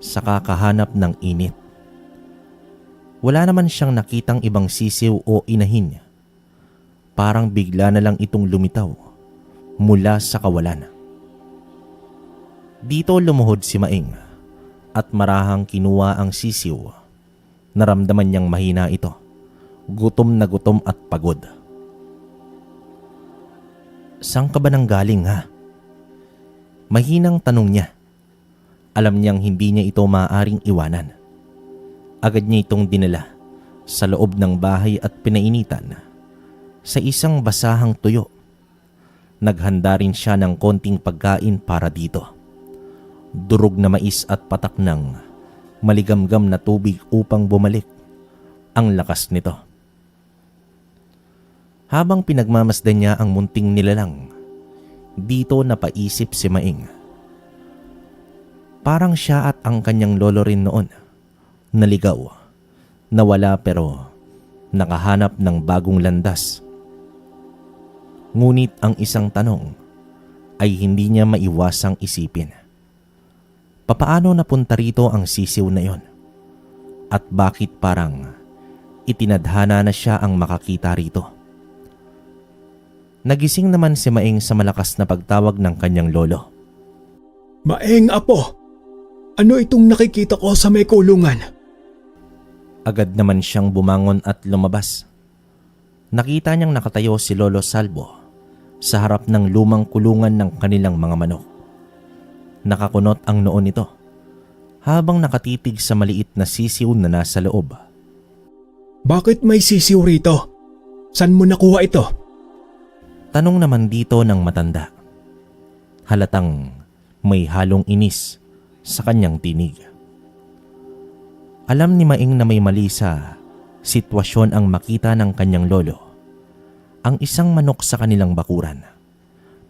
sa kakahanap ng init. Wala naman siyang nakitang ibang sisiw o inahin. Parang bigla na lang itong lumitaw mula sa kawalan. Dito lumuhod si Maeng at marahang kinuha ang sisiw. Naramdaman niyang mahina ito, gutom na gutom at pagod. Saan ka ba nang galing ha? Mahinang tanong niya. Alam niyang hindi niya ito maaaring iwanan. Agad niya itong dinala sa loob ng bahay at pinainitan sa isang basahang tuyo. Naghanda rin siya ng konting pagkain para dito. Durog na mais at patak ng maligamgam na tubig upang bumalik ang lakas nito. Habang pinagmamasdan niya ang munting nilalang, dito napaisip si Maeng. Parang siya at ang kanyang lolo rin noon, naligaw, nawala pero nakahanap ng bagong landas. Ngunit ang isang tanong ay hindi niya maiwasang isipin. Papaano napunta rito ang sisiw na yon? At bakit parang itinadhana na siya ang makakita rito? Nagising naman si Maeng sa malakas na pagtawag ng kanyang lolo. Maeng apo, Ano itong nakikita ko sa may kulungan? Agad naman siyang bumangon at lumabas. Nakita niyang nakatayo si Lolo Salvo sa harap ng lumang kulungan ng kanilang mga manok. Nakakunot ang noo nito habang nakatitig sa maliit na sisiw na nasa loob. Bakit may sisiw rito? Saan mo nakuha ito? Tanong naman dito ng matanda. Halatang may halong inis sa kanyang tinig. Alam ni Maing na may mali sa sitwasyon ang makita ng kanyang lolo ang isang manok sa kanilang bakuran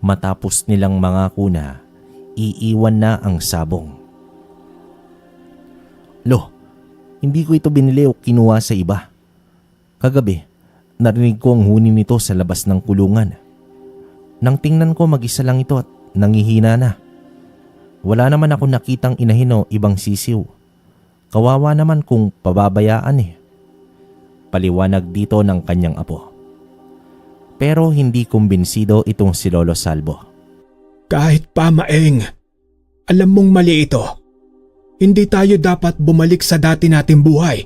matapos nilang mangako na iiwan na ang sabong. Lo, hindi ko ito binili o kinuha sa iba. Kagabi, narinig ko ang huni nito sa labas ng kulungan. Nang tingnan ko, mag-isa lang ito at nangihina na. Wala naman ako nakitang inahin o ibang sisiw. Kawawa naman kung pababayaan eh. Paliwanag dito ng kanyang apo. Pero hindi kumbinsido itong si Lolo Salvo. Kahit pa, Maeng, alam mong mali ito. Hindi tayo dapat bumalik sa dati nating buhay.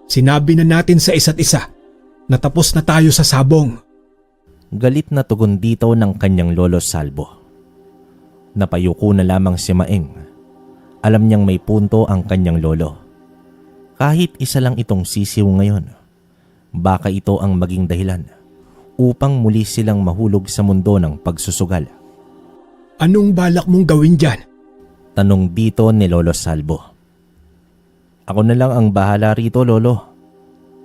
Sinabi na natin sa isa't isa na tapos na tayo sa sabong. Galit na tugon dito ng kanyang Lolo Salvo. Napayuko na lamang si Maeng. Alam niyang may punto ang kanyang lolo. Kahit isa lang itong sisiw ngayon, baka ito ang maging dahilan upang muli silang mahulog sa mundo ng pagsusugal. Anong balak mong gawin dyan? Tanong dito ni Lolo Salvo. Ako na lang ang bahala rito, Lolo.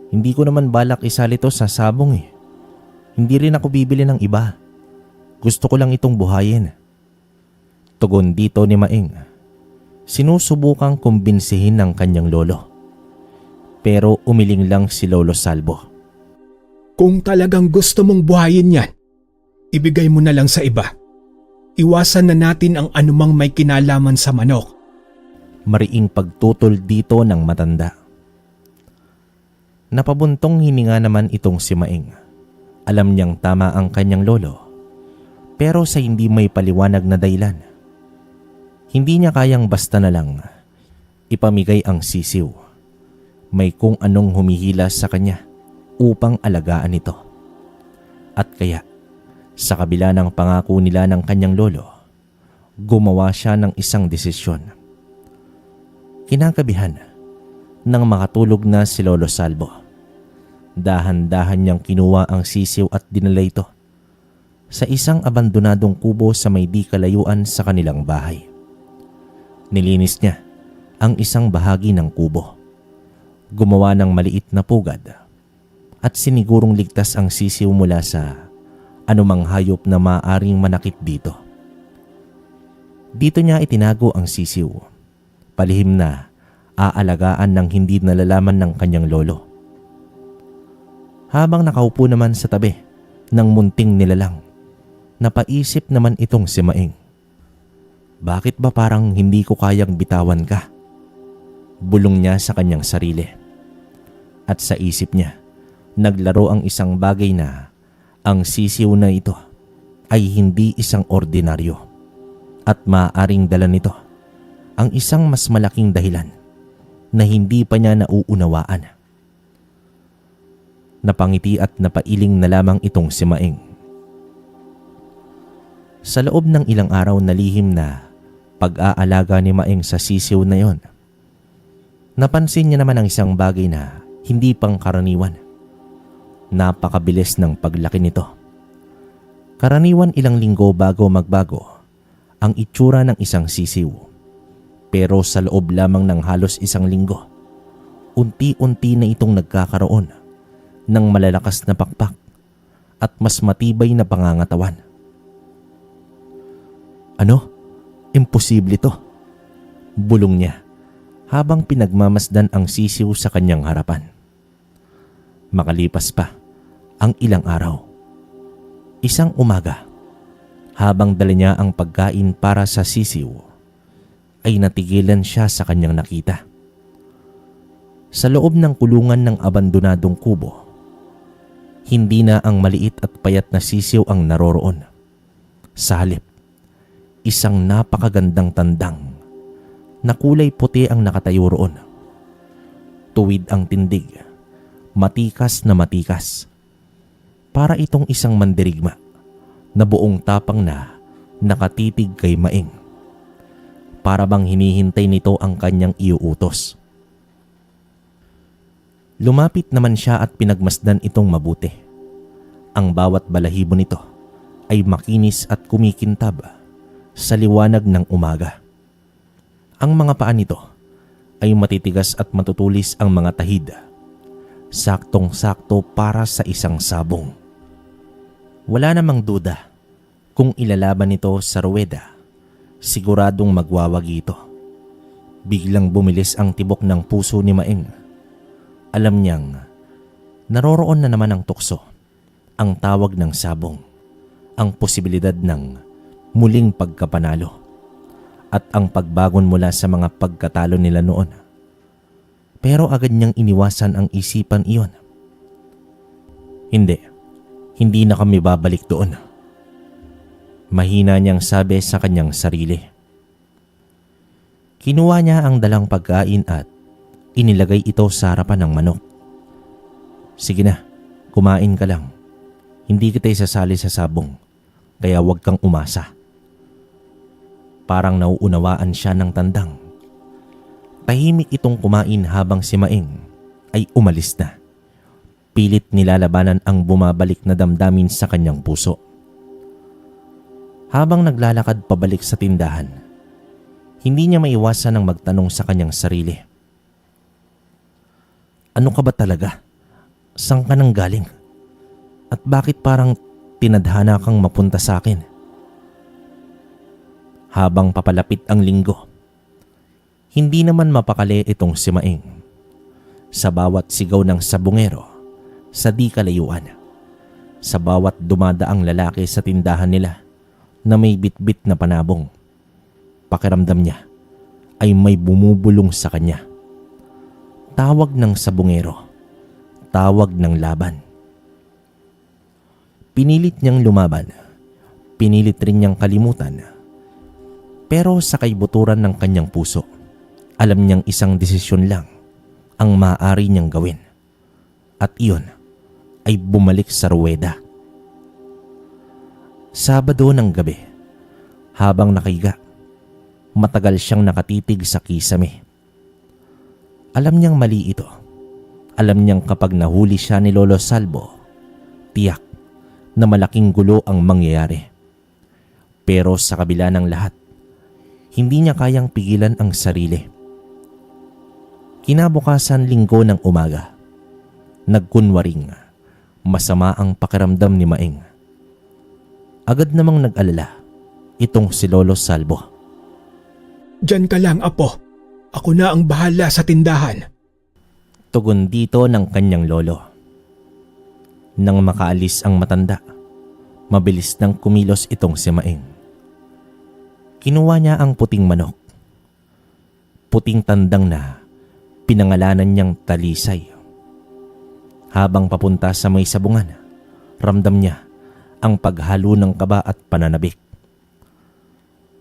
Hindi ko naman balak isali to sa sabong eh. Hindi rin ako bibili ng iba. Gusto ko lang itong buhayin. Tugon dito ni Maeng. Sinusubukang kumbinsihin ng kanyang lolo. Pero umiling lang si Lolo Salvo. Kung talagang gusto mong buhayin yan, ibigay mo na lang sa iba. Iwasan na natin ang anumang may kinalaman sa manok. Mariing pagtutol dito ng matanda. Napabuntong hininga naman itong si Maeng. Alam niyang tama ang kanyang lolo, pero sa hindi may paliwanag na dahilan. Hindi niya kayang basta na lang ipamigay ang sisiw. May kung anong humihila sa kanya upang alagaan ito. At kaya, sa kabila ng pangako nila ng kanyang lolo, gumawa siya ng isang desisyon. Kinagabihan, nang makatulog na si Lolo Salvo, dahan-dahan niyang kinuha ang sisiw at dinala ito sa isang abandonadong kubo sa may di kalayuan sa kanilang bahay. Nilinis niya ang isang bahagi ng kubo. Gumawa ng maliit na pugad at sinigurong ligtas ang sisiw mula sa anumang hayop na maaaring manakit dito. Dito niya itinago ang sisiw, palihim na aalagaan ng hindi nalalaman ng kanyang lolo. Habang nakaupo naman sa tabi ng munting nilalang, napaisip naman itong si Maeng. Bakit ba parang hindi ko kayang bitawan ka? Bulong niya sa kanyang sarili. At sa isip niya, naglaro ang isang bagay na ang sisiw na ito ay hindi isang ordinaryo at maaaring dala nito ang isang mas malaking dahilan na hindi pa niya nauunawaan. Napangiti at napailing na lamang itong si Maeng. Sa loob ng ilang araw na lihim na pag-aalaga ni Maeng sa sisiw na yon, napansin niya naman ang isang bagay na hindi pangkaraniwan. Napakabilis ng paglaki nito. Karaniwan ilang linggo bago magbago ang itsura ng isang sisiw. Pero sa loob lamang ng halos isang linggo, unti-unti na itong nagkakaroon ng malalakas na pakpak at mas matibay na pangangatawan. Ano? Imposible to. Bulong niya habang pinagmamasdan ang sisiw sa kanyang harapan. Makalipas pa ang ilang araw. Isang umaga, habang dala niya ang pagkain para sa sisiw, ay natigilan siya sa kanyang nakita. Sa loob ng kulungan ng abandonadong kubo, hindi na ang maliit at payat na sisiw ang naroroon. Sa halip, isang napakagandang tandang na kulay puti ang nakatayo roon. Tuwid ang tindig, matikas na matikas. Para itong isang mandirigma na buong tapang na nakatitig kay Maeng. Para bang hinihintay nito ang kanyang iuutos. Lumapit naman siya at pinagmasdan itong mabuti. Ang bawat balahibo nito ay makinis at kumikintab sa liwanag ng umaga. Ang mga paa nito ay matitigas at matutulis ang mga tahid. Saktong-sakto para sa isang sabong. Wala namang duda kung ilalaban nito sa ruweda. Siguradong magwawagi ito. Biglang bumilis ang tibok ng puso ni Maeng. Alam niyang naroroon na naman ang tukso, ang tawag ng sabong, ang posibilidad ng muling pagkapanalo at ang pagbagon mula sa mga pagkatalo nila noon. Pero agad niyang iniwasan ang isipan iyon. Hindi na kami babalik doon. Mahina niyang sabi sa kanyang sarili. Kinuha niya ang dalang pagkain at inilagay ito sa harapan ng manok. Sige na, kumain ka lang. Hindi kita isasali sa sabong, kaya huwag kang umasa. Parang nauunawaan siya ng tandang. Tahimik itong kumain habang si Maeng ay umalis na. Pilit nilalabanan ang bumabalik na damdamin sa kanyang puso. Habang naglalakad pabalik sa tindahan, hindi niya maiwasan ang magtanong sa kanyang sarili. Ano ka ba talaga? Saan ka nang galing? At bakit parang tinadhana kang mapunta sa akin? Habang papalapit ang linggo, hindi naman mapakali itong si Maeng. Sa bawat sigaw ng sabungero, sa di kalayuan, sa bawat dumadaang lalaki sa tindahan nila na may bitbit na panabong, pakiramdam niya ay may bumubulong sa kanya. Tawag ng sabungero, tawag ng laban. Pinilit niyang lumaban, pinilit rin niyang kalimutan. Pero sa kaibuturan ng kanyang puso, alam niyang isang desisyon lang ang maaari niyang gawin. At iyon ay bumalik sa ruweda. Sabado ng gabi, habang nakahiga, matagal siyang nakatitig sa kisame. Alam niyang mali ito. Alam niyang kapag nahuli siya ni Lolo Salvo, tiyak na malaking gulo ang mangyayari. Pero sa kabila ng lahat, hindi niya kayang pigilan ang sarili. Kinabukasan linggo ng umaga, nagkunwaring masama ang pakiramdam ni Maeng. Agad namang nag-alala itong si Lolo Salvo. Diyan ka lang, apo. Ako na ang bahala sa tindahan. Tugon dito ng kanyang lolo. Nang makaalis ang matanda, mabilis nang kumilos itong si Maeng. Kinuha niya ang puting manok. Puting tandang na pinangalanan niyang Talisay. Habang papunta sa may sabungan, ramdam niya ang paghalo ng kaba at pananabik.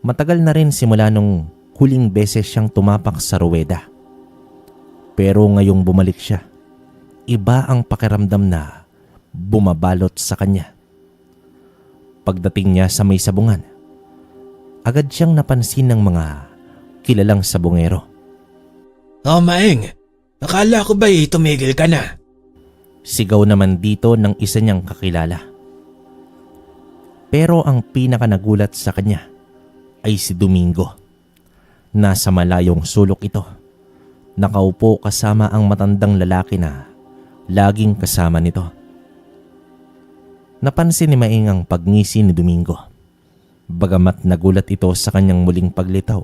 Matagal na rin simula nung huling beses siyang tumapak sa ruweda. Pero ngayong bumalik siya, iba ang pakiramdam na bumabalot sa kanya. Pagdating niya sa may sabungan, agad siyang napansin ng mga kilalang sabungero. Oh, Maeng, akala ko ba'y tumigil ka na? Sigaw naman dito ng isa niyang kakilala. Pero ang pinakanagulat sa kanya ay si Domingo. Nasa malayong sulok ito. Nakaupo kasama ang matandang lalaki na laging kasama nito. Napansin ni Maeng ang pagngisi ni Domingo. Bagamat nagulat ito sa kanyang muling paglitaw,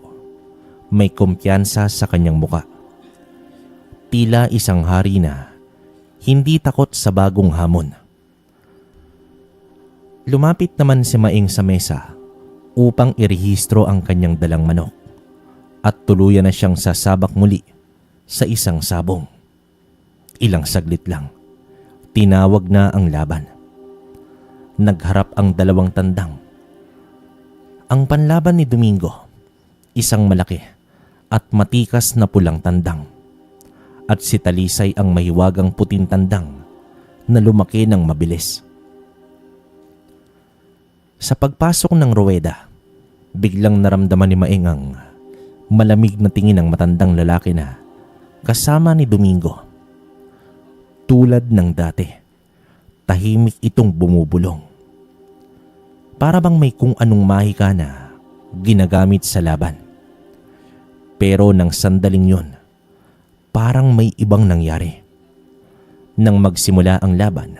may kumpiyansa sa kanyang muka. Tila isang hari na hindi takot sa bagong hamon. Lumapit naman si Maeng sa mesa upang irehistro ang kanyang dalang manok at tuluyan na siyang sasabak muli sa isang sabong. Ilang saglit lang, tinawag na ang laban. Nagharap ang dalawang tandang. Ang panlaban ni Domingo, isang malaki at matikas na pulang tandang. At si Talisay ang mahiwagang puting tandang na lumaki ng mabilis. Sa pagpasok ng ruweda, biglang naramdaman ni Maeng ang malamig na tingin ng matandang lalaki na kasama ni Domingo. Tulad ng dati, tahimik itong bumubulong. Para bang may kung anong mahika na ginagamit sa laban. Pero nang sandaling yon, parang may ibang nangyari. Nang magsimula ang laban,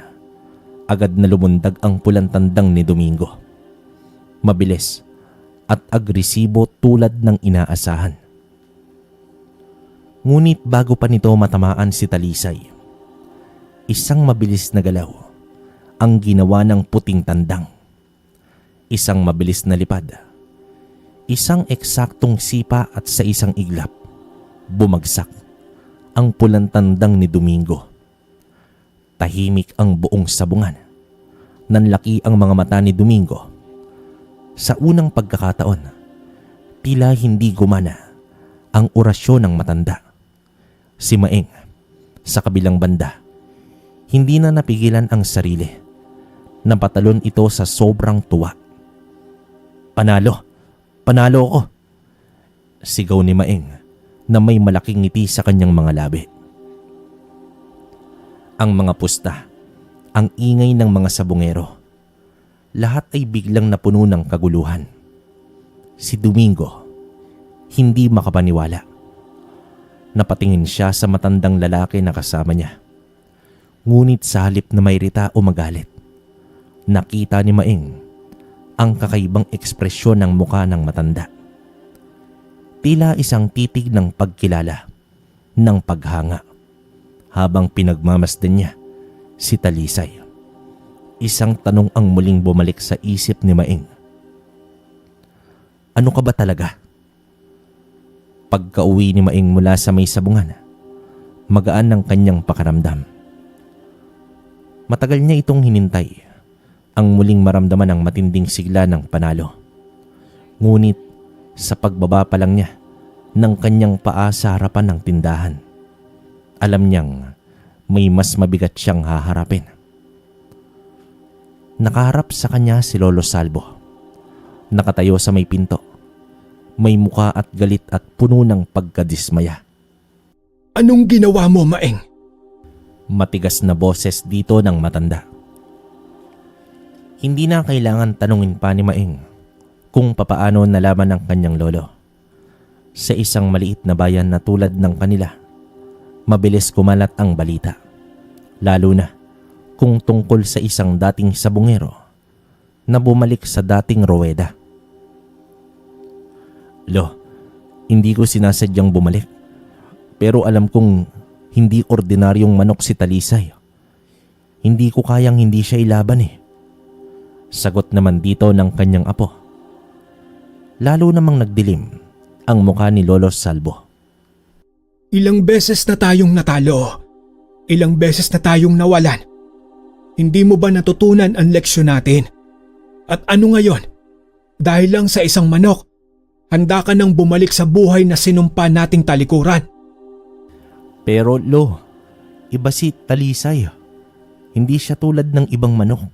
agad na lumundag ang pulang tandang ni Domingo. Mabilis at agresibo tulad ng inaasahan. Ngunit bago pa nito matamaan si Talisay, isang mabilis na galaw ang ginawa ng puting tandang. Isang mabilis na lipad, isang eksaktong sipa at sa isang iglap, bumagsak ang pulang tandang ni Domingo. Tahimik ang buong sabungan. Nanlaki ang mga mata ni Domingo. Sa unang pagkakataon, tila hindi gumana ang orasyon ng matanda. Si Maeng, sa kabilang banda, hindi na napigilan ang sarili. Napatalon ito sa sobrang tuwa. Panalo! Panalo ako! Sigaw ni Maeng na may malaking ngiti sa kanyang mga labi. Ang mga pusta, ang ingay ng mga sabungero, lahat ay biglang napuno ng kaguluhan. Si Domingo, hindi makapaniwala. Napatingin siya sa matandang lalaki na kasama niya. Ngunit sa halip na mayrita o magalit, nakita ni Maeng ang kakaibang ekspresyon ng muka ng matanda. Tila isang titig ng pagkilala, ng paghanga, habang pinagmamasdan niya si Talisay. Isang tanong ang muling bumalik sa isip ni Maeng. Ano ka ba talaga? Pagka-uwi ni Maeng mula sa may sabungan, magaan ng kanyang pakaramdam. Matagal niya itong hinintay, ang muling maramdaman ng matinding sigla ng panalo. Ngunit sa pagbaba pa lang niya ng kanyang paa sa harapan ng tindahan, alam niyang may mas mabigat siyang haharapin. Nakaharap sa kanya si Lolo Salvo. Nakatayo sa may pinto. May muka at galit at puno ng pagkadismaya. Anong ginawa mo, Maeng? Matigas na boses dito ng matanda. Hindi na kailangan tanungin pa ni Maeng kung papaano nalaman ng kanyang lolo. Sa isang maliit na bayan na tulad ng kanila, mabilis kumalat ang balita. Lalo na kung tungkol sa isang dating sabungero na bumalik sa dating ruweda. Lo, hindi ko sinasadyang bumalik. Pero alam kong hindi ordinaryong manok si Talisay. Hindi ko kayang hindi siya ilaban eh. Sagot naman dito ng kanyang apo. Lalo namang nagdilim ang mukha ni Lolo Salvo. Ilang beses na tayong natalo. Ilang beses na tayong nawalan. Hindi mo ba natutunan ang leksyon natin? At ano ngayon? Dahil lang sa isang manok, handa ka nang bumalik sa buhay na sinumpa nating talikuran. Pero Lo, iba si Talisay. Hindi siya tulad ng ibang manok.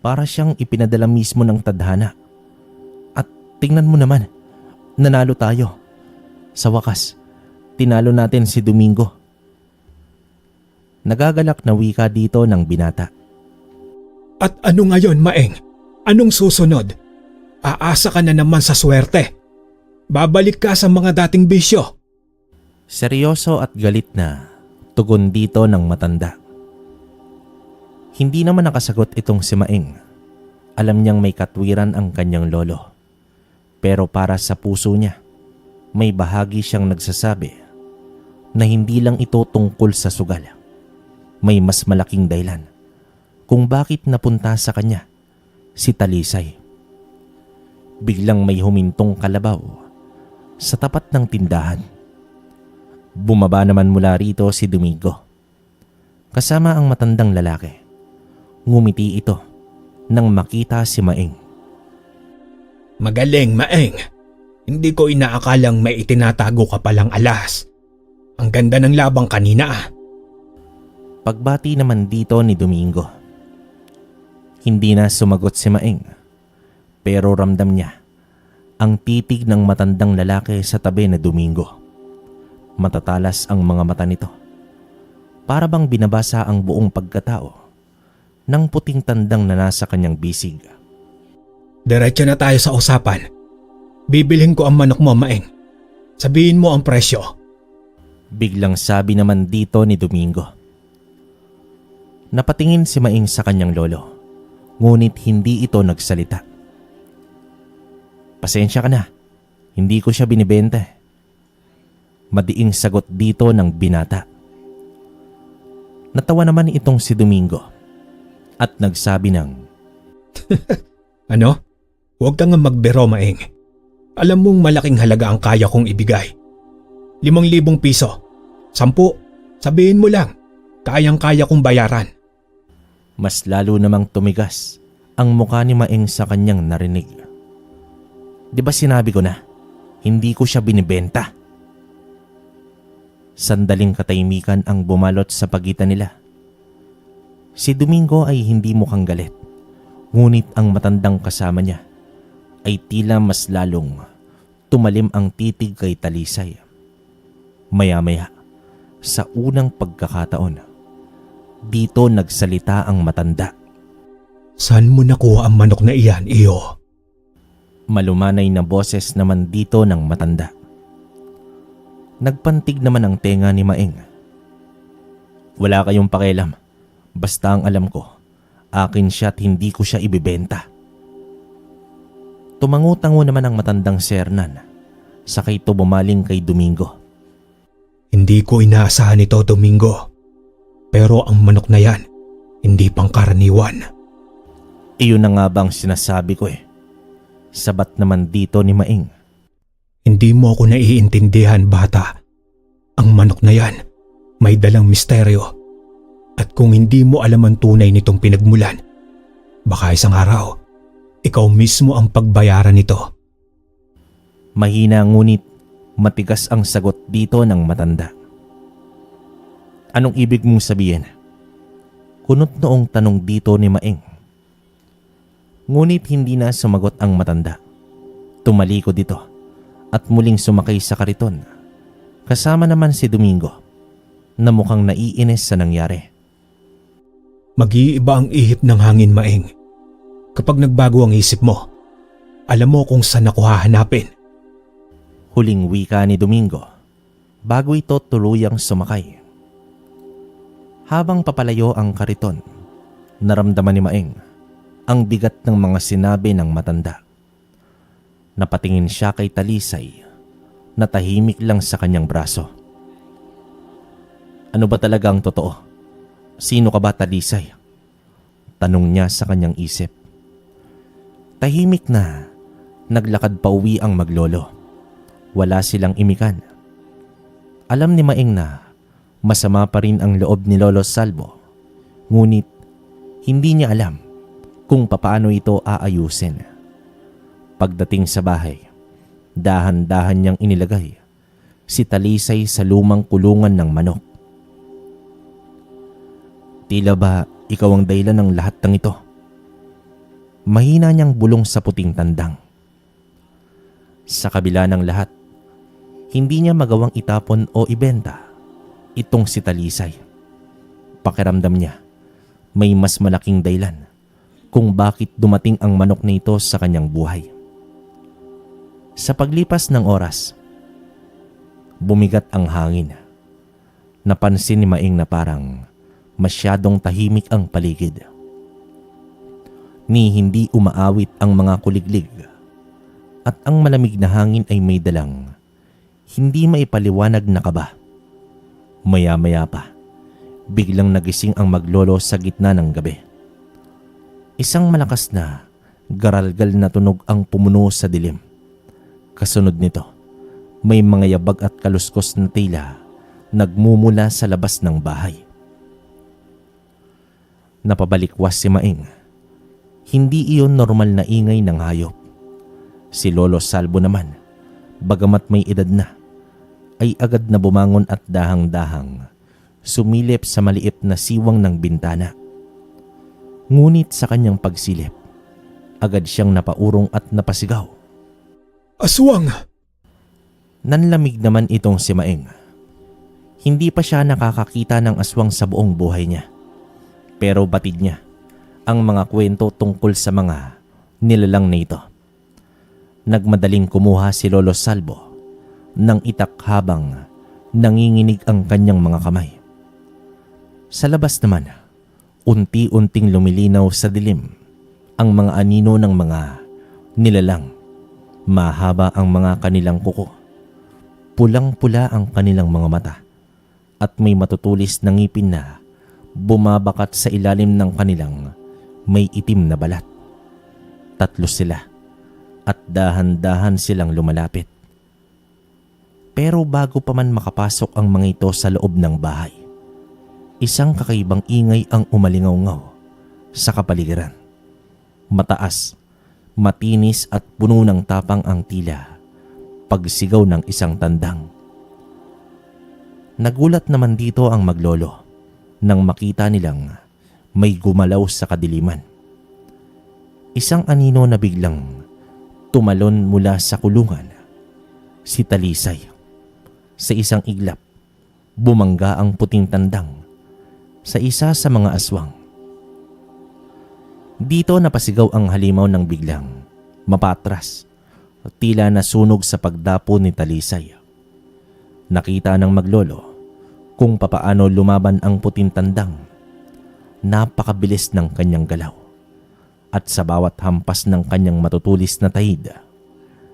Para siyang ipinadala mismo ng tadhana. At tingnan mo naman, nanalo tayo. Sa wakas, tinalo natin si Domingo. Nagagalak na wika dito ng binata. At ano ngayon, Maeng? Anong susunod? Aasa ka na naman sa swerte. Babalik ka sa mga dating bisyo. Seryoso at galit na tugon dito ng matanda. Hindi naman nakasagot itong si Maeng. Alam niyang may katwiran ang kanyang lolo. Pero para sa puso niya, may bahagi siyang nagsasabi na hindi lang ito tungkol sa sugal. May mas malaking dahilan kung bakit napunta sa kanya si Talisay. Biglang may humintong kalabaw sa tapat ng tindahan. Bumaba naman mula rito si Domingo. Kasama ang matandang lalaki. Ngumiti ito nang makita si Maeng. Magaling, Maeng. Hindi ko inaakalang may itinatago ka palang alas. Ang ganda ng labang kanina ah. Pagbati naman dito ni Domingo. Hindi na sumagot si Maeng, pero ramdam niya ang titig ng matandang lalaki sa tabi ni Domingo. Matatalas ang mga mata nito. Para bang binabasa ang buong pagkatao ng puting tandang na nasa kanyang bisig. Diretso na tayo sa usapan. Bibilhin ko ang manok mo, Maeng. Sabihin mo ang presyo. Biglang sabi naman dito ni Domingo. Napatingin si Maeng sa kanyang lolo, ngunit hindi ito nagsalita. Pasensya ka na, hindi ko siya binibenta. Madiing sagot dito ng binata. Natawa naman itong si Domingo at nagsabi ng, Ano? Huwag kang magbiro, Maeng. Alam mong malaking halaga ang kaya kong ibigay. 5,000 piso. 10. Sabihin mo lang. Kayang-kaya kong bayaran. Mas lalo namang tumigas ang mukha ni Maeng sa kanyang narinig. Di ba sinabi ko na, hindi ko siya binibenta? Sandaling katahimikan ang bumalot sa pagitan nila. Si Domingo ay hindi mukhang galit, ngunit ang matandang kasama niya ay tila mas lalong tumalim ang titig kay Talisay. Maya-maya, sa unang pagkakataon, dito nagsalita ang matanda. Saan mo nakuha ang manok na iyan, iyo? Malumanay na boses naman dito ng matanda. Nagpantig naman ang tenga ni Maeng. Wala kayong pakialam. Basta ang alam ko, akin siya at hindi ko siya ibibenta. Tumango-tango naman ang matandang si Hernan, sakay ito bumaling kay Domingo. Hindi ko inaasahan ito, Domingo. Pero ang manok na yan, hindi pangkaraniwan. Iyon na nga bang sinasabi ko eh. Sabat naman dito ni Maeng. Hindi mo ako naiintindihan, bata. Ang manok na yan, may dalang misteryo. At kung hindi mo alam ang tunay nitong pinagmulan, baka isang araw, ikaw mismo ang pagbayaran nito. Mahina ngunit matigas ang sagot dito ng matanda. Anong ibig mong sabihin? Kunot noong tanong dito ni Maeng. Ngunit hindi na sumagot ang matanda. Tumalikod dito at muling sumakay sa kariton. Kasama naman si Domingo na mukhang naiinis sa nangyari. Mag-iiba ang ihip ng hangin, Maeng. Kapag nagbago ang isip mo, alam mo kung saan ako hahanapin. Huling wika ni Domingo bago ito tuluyang sumakay. Habang papalayo ang kariton, naramdaman ni Maeng ang bigat ng mga sinabi ng matanda. Napatingin siya kay Talisay na tahimik lang sa kanyang braso. Ano ba talaga ang totoo? Sino ka ba, Talisay? Tanong niya sa kanyang isip. Tahimik na naglakad pa uwi ang maglolo. Wala silang imikan. Alam ni Maeng na masama pa rin ang loob ni Lolo Salvo, ngunit hindi niya alam kung papaano ito aayusin. Pagdating sa bahay, dahan-dahan niyang inilagay si Talisay sa lumang kulungan ng manok. Tila ba ikaw ang dahilan ng lahat ng ito? Mahina niyang bulong sa puting tandang. Sa kabila ng lahat, hindi niya magawang itapon o ibenta itong si Talisay. Pakiramdam niya, may mas malaking dahilan kung bakit dumating ang manok na ito sa kanyang buhay. Sa paglipas ng oras, bumigat ang hangin. Napansin ni Maeng na parang masyadong tahimik ang paligid. Ni hindi umaawit ang mga kuliglig at ang malamig na hangin ay may dalang hindi maipaliwanag na kaba. Maya-maya pa, biglang nagising ang maglolo sa gitna ng gabi. Isang malakas na, garalgal na tunog ang pumuno sa dilim. Kasunod nito, may mga yabag at kaluskos na tila nagmumula sa labas ng bahay. Napabalikwas si Maeng. Hindi iyon normal na ingay ng hayop. Si Lolo Salvo naman bagamat may edad na, ay agad na bumangon at dahang-dahang sumilip sa maliit na siwang ng bintana. Ngunit sa kanyang pagsilip, agad siyang napaurong at napasigaw. Aswang! Nanlamig naman itong si Maeng. Hindi pa siya nakakakita ng aswang sa buong buhay niya. Pero batid niya ang mga kwento tungkol sa mga nilalang na ito. Nagmadaling kumuha si Lolo Salvo ng itak habang nanginginig ang kanyang mga kamay. Sa labas naman, unti-unting lumilinaw sa dilim ang mga anino ng mga nilalang. Mahaba ang mga kanilang kuko. Pulang-pula ang kanilang mga mata at may matutulis na ngipin na bumabakat sa ilalim ng kanilang may itim na balat. Tatlo sila at dahan-dahan silang lumalapit. Pero bago pa man makapasok ang mga ito sa loob ng bahay, isang kakaibang ingay ang umalingaw-ngaw sa kapaligiran. Mataas, matinis at puno ng tapang ang tila pagsigaw ng isang tandang. Nagulat naman dito ang maglolo nang makita nilang may gumalaw sa kadiliman. Isang anino na biglang tumalon mula sa kulungan. Si Talisay. Sa isang iglap, bumangga ang puting tandang sa isa sa mga aswang. Dito napasigaw ang halimaw ng biglang mapatras. Tila nasunog sa pagdapo ni Talisay. Nakita ng maglolo kung papaano lumaban ang puting tandang. Napakabilis ng kanyang galaw. At sa bawat hampas ng kanyang matutulis na tahid,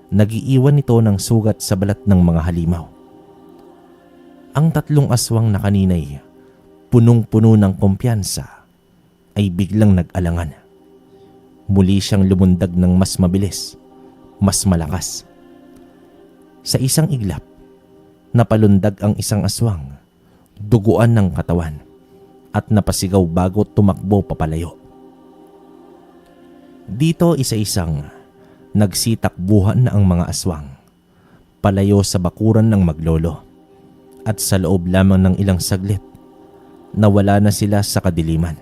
nagiiwan ito ng sugat sa balat ng mga halimaw. Ang tatlong aswang na kaninay, punong-puno ng kumpiyansa, ay biglang nag-alangan. Muli siyang lumundag ng mas mabilis, mas malakas. Sa isang iglap, napalundag ang isang aswang, duguan ng katawan, at napasigaw bago tumakbo papalayo. Dito isa-isang nagsitakbuhan na ang mga aswang, palayo sa bakuran ng maglolo, at sa loob lamang ng ilang saglit, nawala na sila sa kadiliman.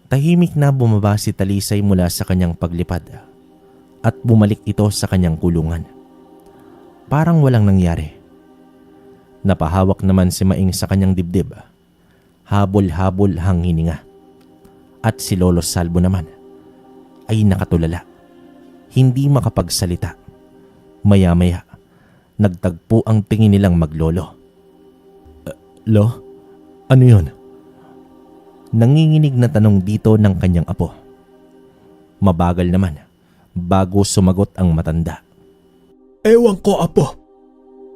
Tahimik na bumaba si Talisay mula sa kanyang paglipad at bumalik ito sa kanyang kulungan. Parang walang nangyari. Napahawak naman si Maing sa kanyang dibdib. Habol-habol ang hininga. At si Lolo Salvo naman ay nakatulala. Hindi makapagsalita. Maya-maya, nagtagpo ang tingin nilang maglolo. Lo? Ano yun? Nanginginig na tanong dito ng kanyang apo. Mabagal naman bago sumagot ang matanda. Ewan ko, apo.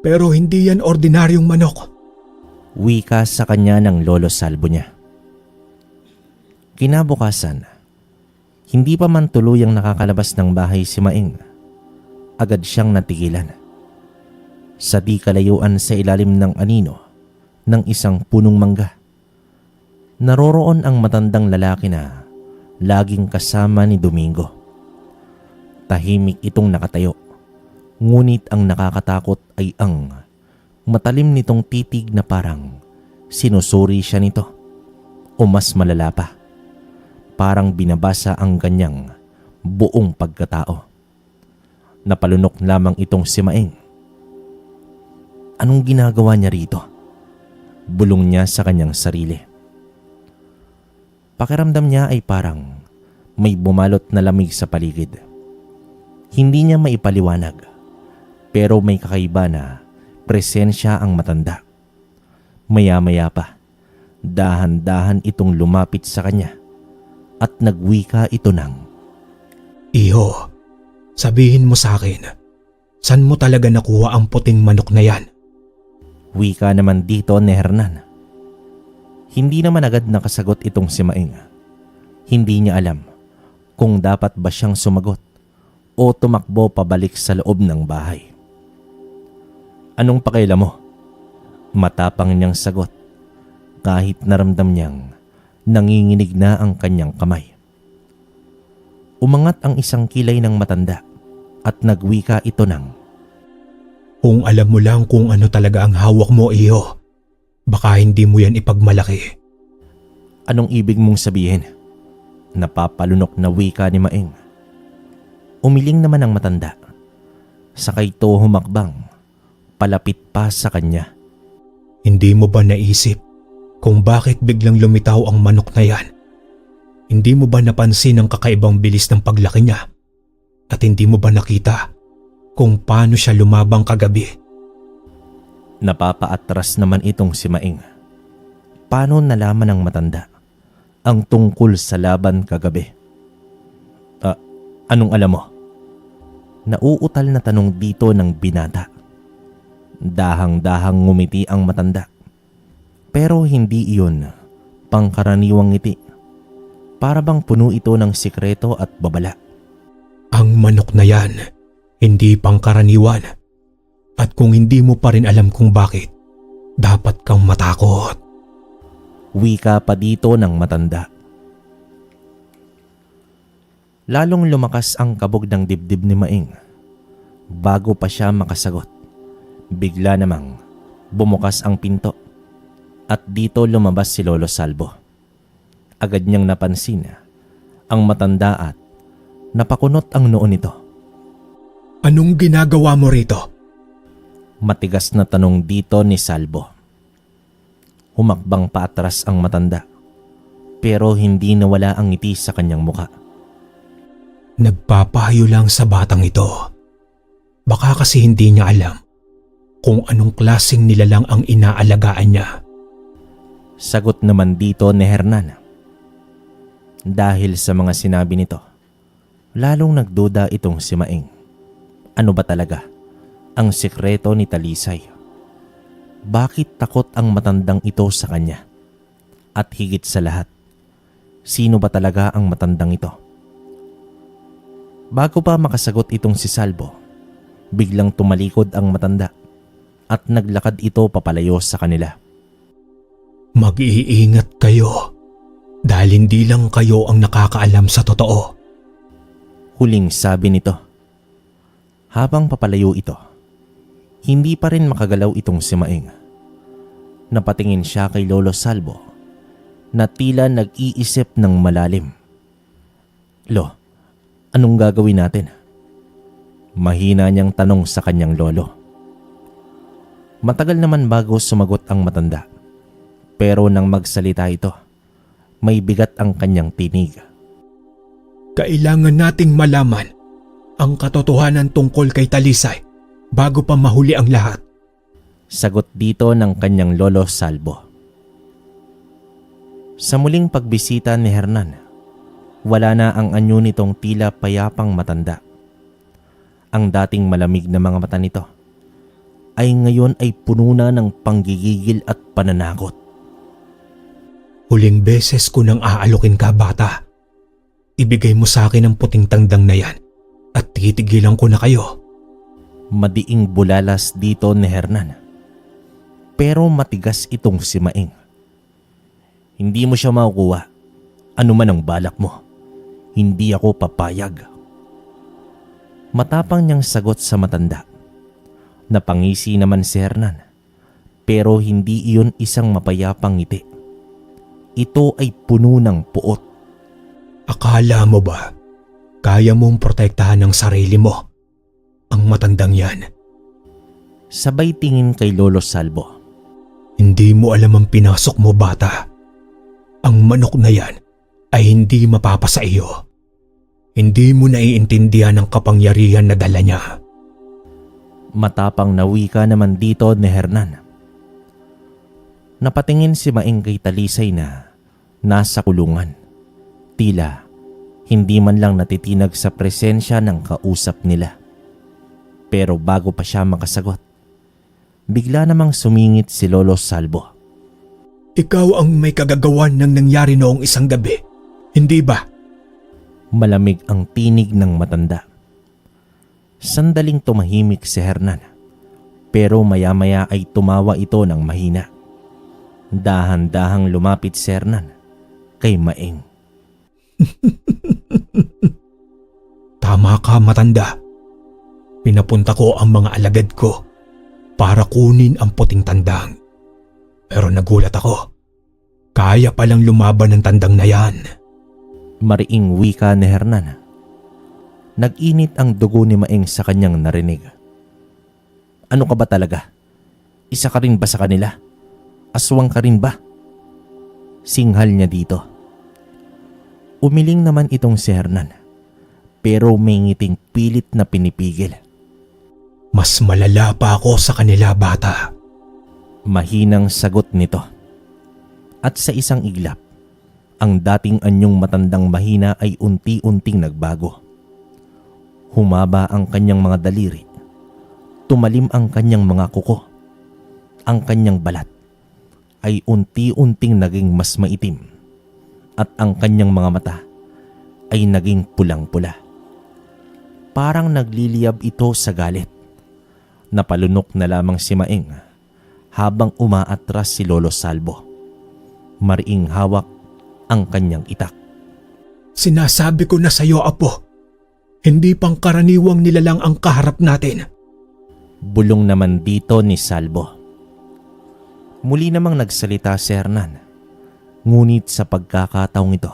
Pero hindi yan ordinaryong manok. Wika sa kanya ng Lolo Salvo niya. Kinabukasan, hindi pa man tuluyang nakakalabas ng bahay si Maing, agad siyang natigilan. Sa di kalayuan sa ilalim ng anino ng isang punong mangga, naroroon ang matandang lalaki na laging kasama ni Domingo. Tahimik itong nakatayo, ngunit ang nakakatakot ay ang matalim nitong titig na parang sinusuri siya nito, o mas malala pa, parang binabasa ang kanyang buong pagkatao. Napalunok lamang itong si Maeng. Anong ginagawa niya rito? Bulong niya sa kanyang sarili. Pakiramdam niya ay parang may bumalot na lamig sa paligid. Hindi niya maipaliwanag, pero may kakaiba na presensya ang matanda. Maya-maya pa, dahan-dahan itong lumapit sa kanya at nagwika ito ng, Iho, sabihin mo sa akin, saan mo talaga nakuha ang puting manok na yan? Wika naman dito ni Hernan. Hindi naman agad nakasagot itong si Maing. Hindi niya alam kung dapat ba siyang sumagot o tumakbo pabalik sa loob ng bahay. Anong pakialam mo? Matapang niyang sagot kahit naramdam niyang nanginginig na ang kanyang kamay. Umangat ang isang kilay ng matanda at nagwika ito ng, Kung alam mo lang kung ano talaga ang hawak mo, Iho, baka hindi mo yan ipagmalaki. "Anong ibig mong sabihin?" Napapalunok na wika ni Maeng. Umiling naman ang matanda. Sakay ito humakbang, palapit pa sa kanya. Hindi mo ba naisip kung bakit biglang lumitaw ang manok na yan? Hindi mo ba napansin ang kakaibang bilis ng paglaki niya? At hindi mo ba nakita kung paano siya lumabang kagabi? Napapaatras naman itong si Maeng. Paano nalaman ng matanda ang tungkol sa laban kagabi? Anong alam mo?" Nauutal na tanong dito ng binata. Dahang-dahang ngumiti ang matanda. Pero hindi iyon pangkaraniwang ngiti. Para bang puno ito ng sikreto at babala. Ang manok na yan, hindi pangkaraniwan. At kung hindi mo pa rin alam kung bakit, dapat kang matakot. Wika pa dito ng matanda. Lalong lumakas ang kabog ng dibdib ni Maeng. Bago pa siya makasagot, bigla namang bumukas ang pinto at dito lumabas si Lolo Salvo. Agad niyang napansin ang matanda at napakunot ang noo nito. Anong ginagawa mo rito? Matigas na tanong dito ni Salvo. Humakbang paatras ang matanda pero hindi nawala ang ngiti sa kanyang muka. Nagpapahayo lang sa batang ito. Baka kasi hindi niya alam kung anong klaseng nilalang ang inaalagaan niya. Sagot naman dito ni Hernan. Dahil sa mga sinabi nito, lalong nagduda itong si Maeng. Ano ba talaga ang sikreto ni Talisay? Bakit takot ang matandang ito sa kanya? At higit sa lahat, sino ba talaga ang matandang ito? Bago pa makasagot itong si Salvo, biglang tumalikod ang matanda at naglakad ito papalayo sa kanila. Mag-iingat kayo dahil hindi lang kayo ang nakakaalam sa totoo. Huling sabi nito. Habang papalayo ito, hindi pa rin makagalaw itong si Maeng. Napatingin siya kay Lolo Salvo na tila nag-iisip ng malalim. "Lo, anong gagawin natin?" Mahina niyang tanong sa kanyang lolo. Matagal naman bago sumagot ang matanda. Pero nang magsalita ito, may bigat ang kanyang tinig. Kailangan nating malaman ang katotohanan tungkol kay Talisay bago pa mahuli ang lahat. Sagot dito ng kanyang lolo Salvo. Sa muling pagbisita ni Hernan, wala na ang anyo nitong tila payapang matanda. Ang dating malamig na mga mata nito ay ngayon ay puno na ng panggigigil at pananakot. Huling beses ko nang aalokin ka, bata. Ibigay mo sa akin ang puting tandang na yan at titigilan ko na kayo. Madiing bulalas dito ni Hernan. Pero matigas itong si Maeng. Hindi mo siya makukuha. Ano man ang balak mo, hindi ako papayag. Matapang niyang sagot sa matanda. Napangisi naman si Hernan, pero hindi iyon isang mapayapang ngiti. Ito ay puno ng puot. Akala mo ba kaya mong protektahan ang sarili mo? Ang matandang yan. Sabay tingin kay Lolo Salvo. Hindi mo alam ang pinasok mo, bata. Ang manok na yan ay hindi mapapa sa iyo. Hindi mo naiintindihan ang kapangyarihan na dala niya. Matapang na wika naman dito ni Hernan. Napatingin si Maeng kay Talisay na nasa kulungan. Tila hindi man lang natitinag sa presensya ng kausap nila. Pero bago pa siya makasagot, bigla namang sumingit si Lolo Salvo. Ikaw ang may kagagawan ng nangyari noong isang gabi, hindi ba? Malamig ang tinig ng matanda. Sandaling tumahimik si Hernan, pero maya-maya ay tumawa ito ng mahina. Dahan-dahang lumapit si Hernan kay Maeng. Tama ka, matanda. Pinapunta ko ang mga alagad ko para kunin ang puting tandang. Pero nagulat ako. Kaya palang lumaban ng tandang na yan. Mariing wika ni Hernan. Nag-init ang dugo ni Maeng sa kanyang narinig. Ano ka ba talaga? Isa ka rin ba sa kanila? Aswang ka rin ba? Singhal niya dito. Umiling naman itong si Hernan, pero may ngiting pilit na pinipigil. Mas malala pa ako sa kanila, bata. Mahinang sagot nito. At sa isang iglap, ang dating anyong matandang mahina ay unti-unting nagbago. Humaba ang kanyang mga daliri. Tumalim ang kanyang mga kuko. Ang kanyang balat ay unti-unting naging mas maitim. At ang kanyang mga mata ay naging pulang-pula. Parang nagliliyab ito sa galit. Napalunok na lamang si Maeng habang umaatras si Lolo Salvo. Mariing hawak ang kanyang itak. Sinasabi ko na sa iyo, Apo. Hindi pangkaraniwang nilalang ang kaharap natin. Bulong naman dito ni Salvo. Muli namang nagsalita si Hernan. Ngunit sa pagkakataong ito,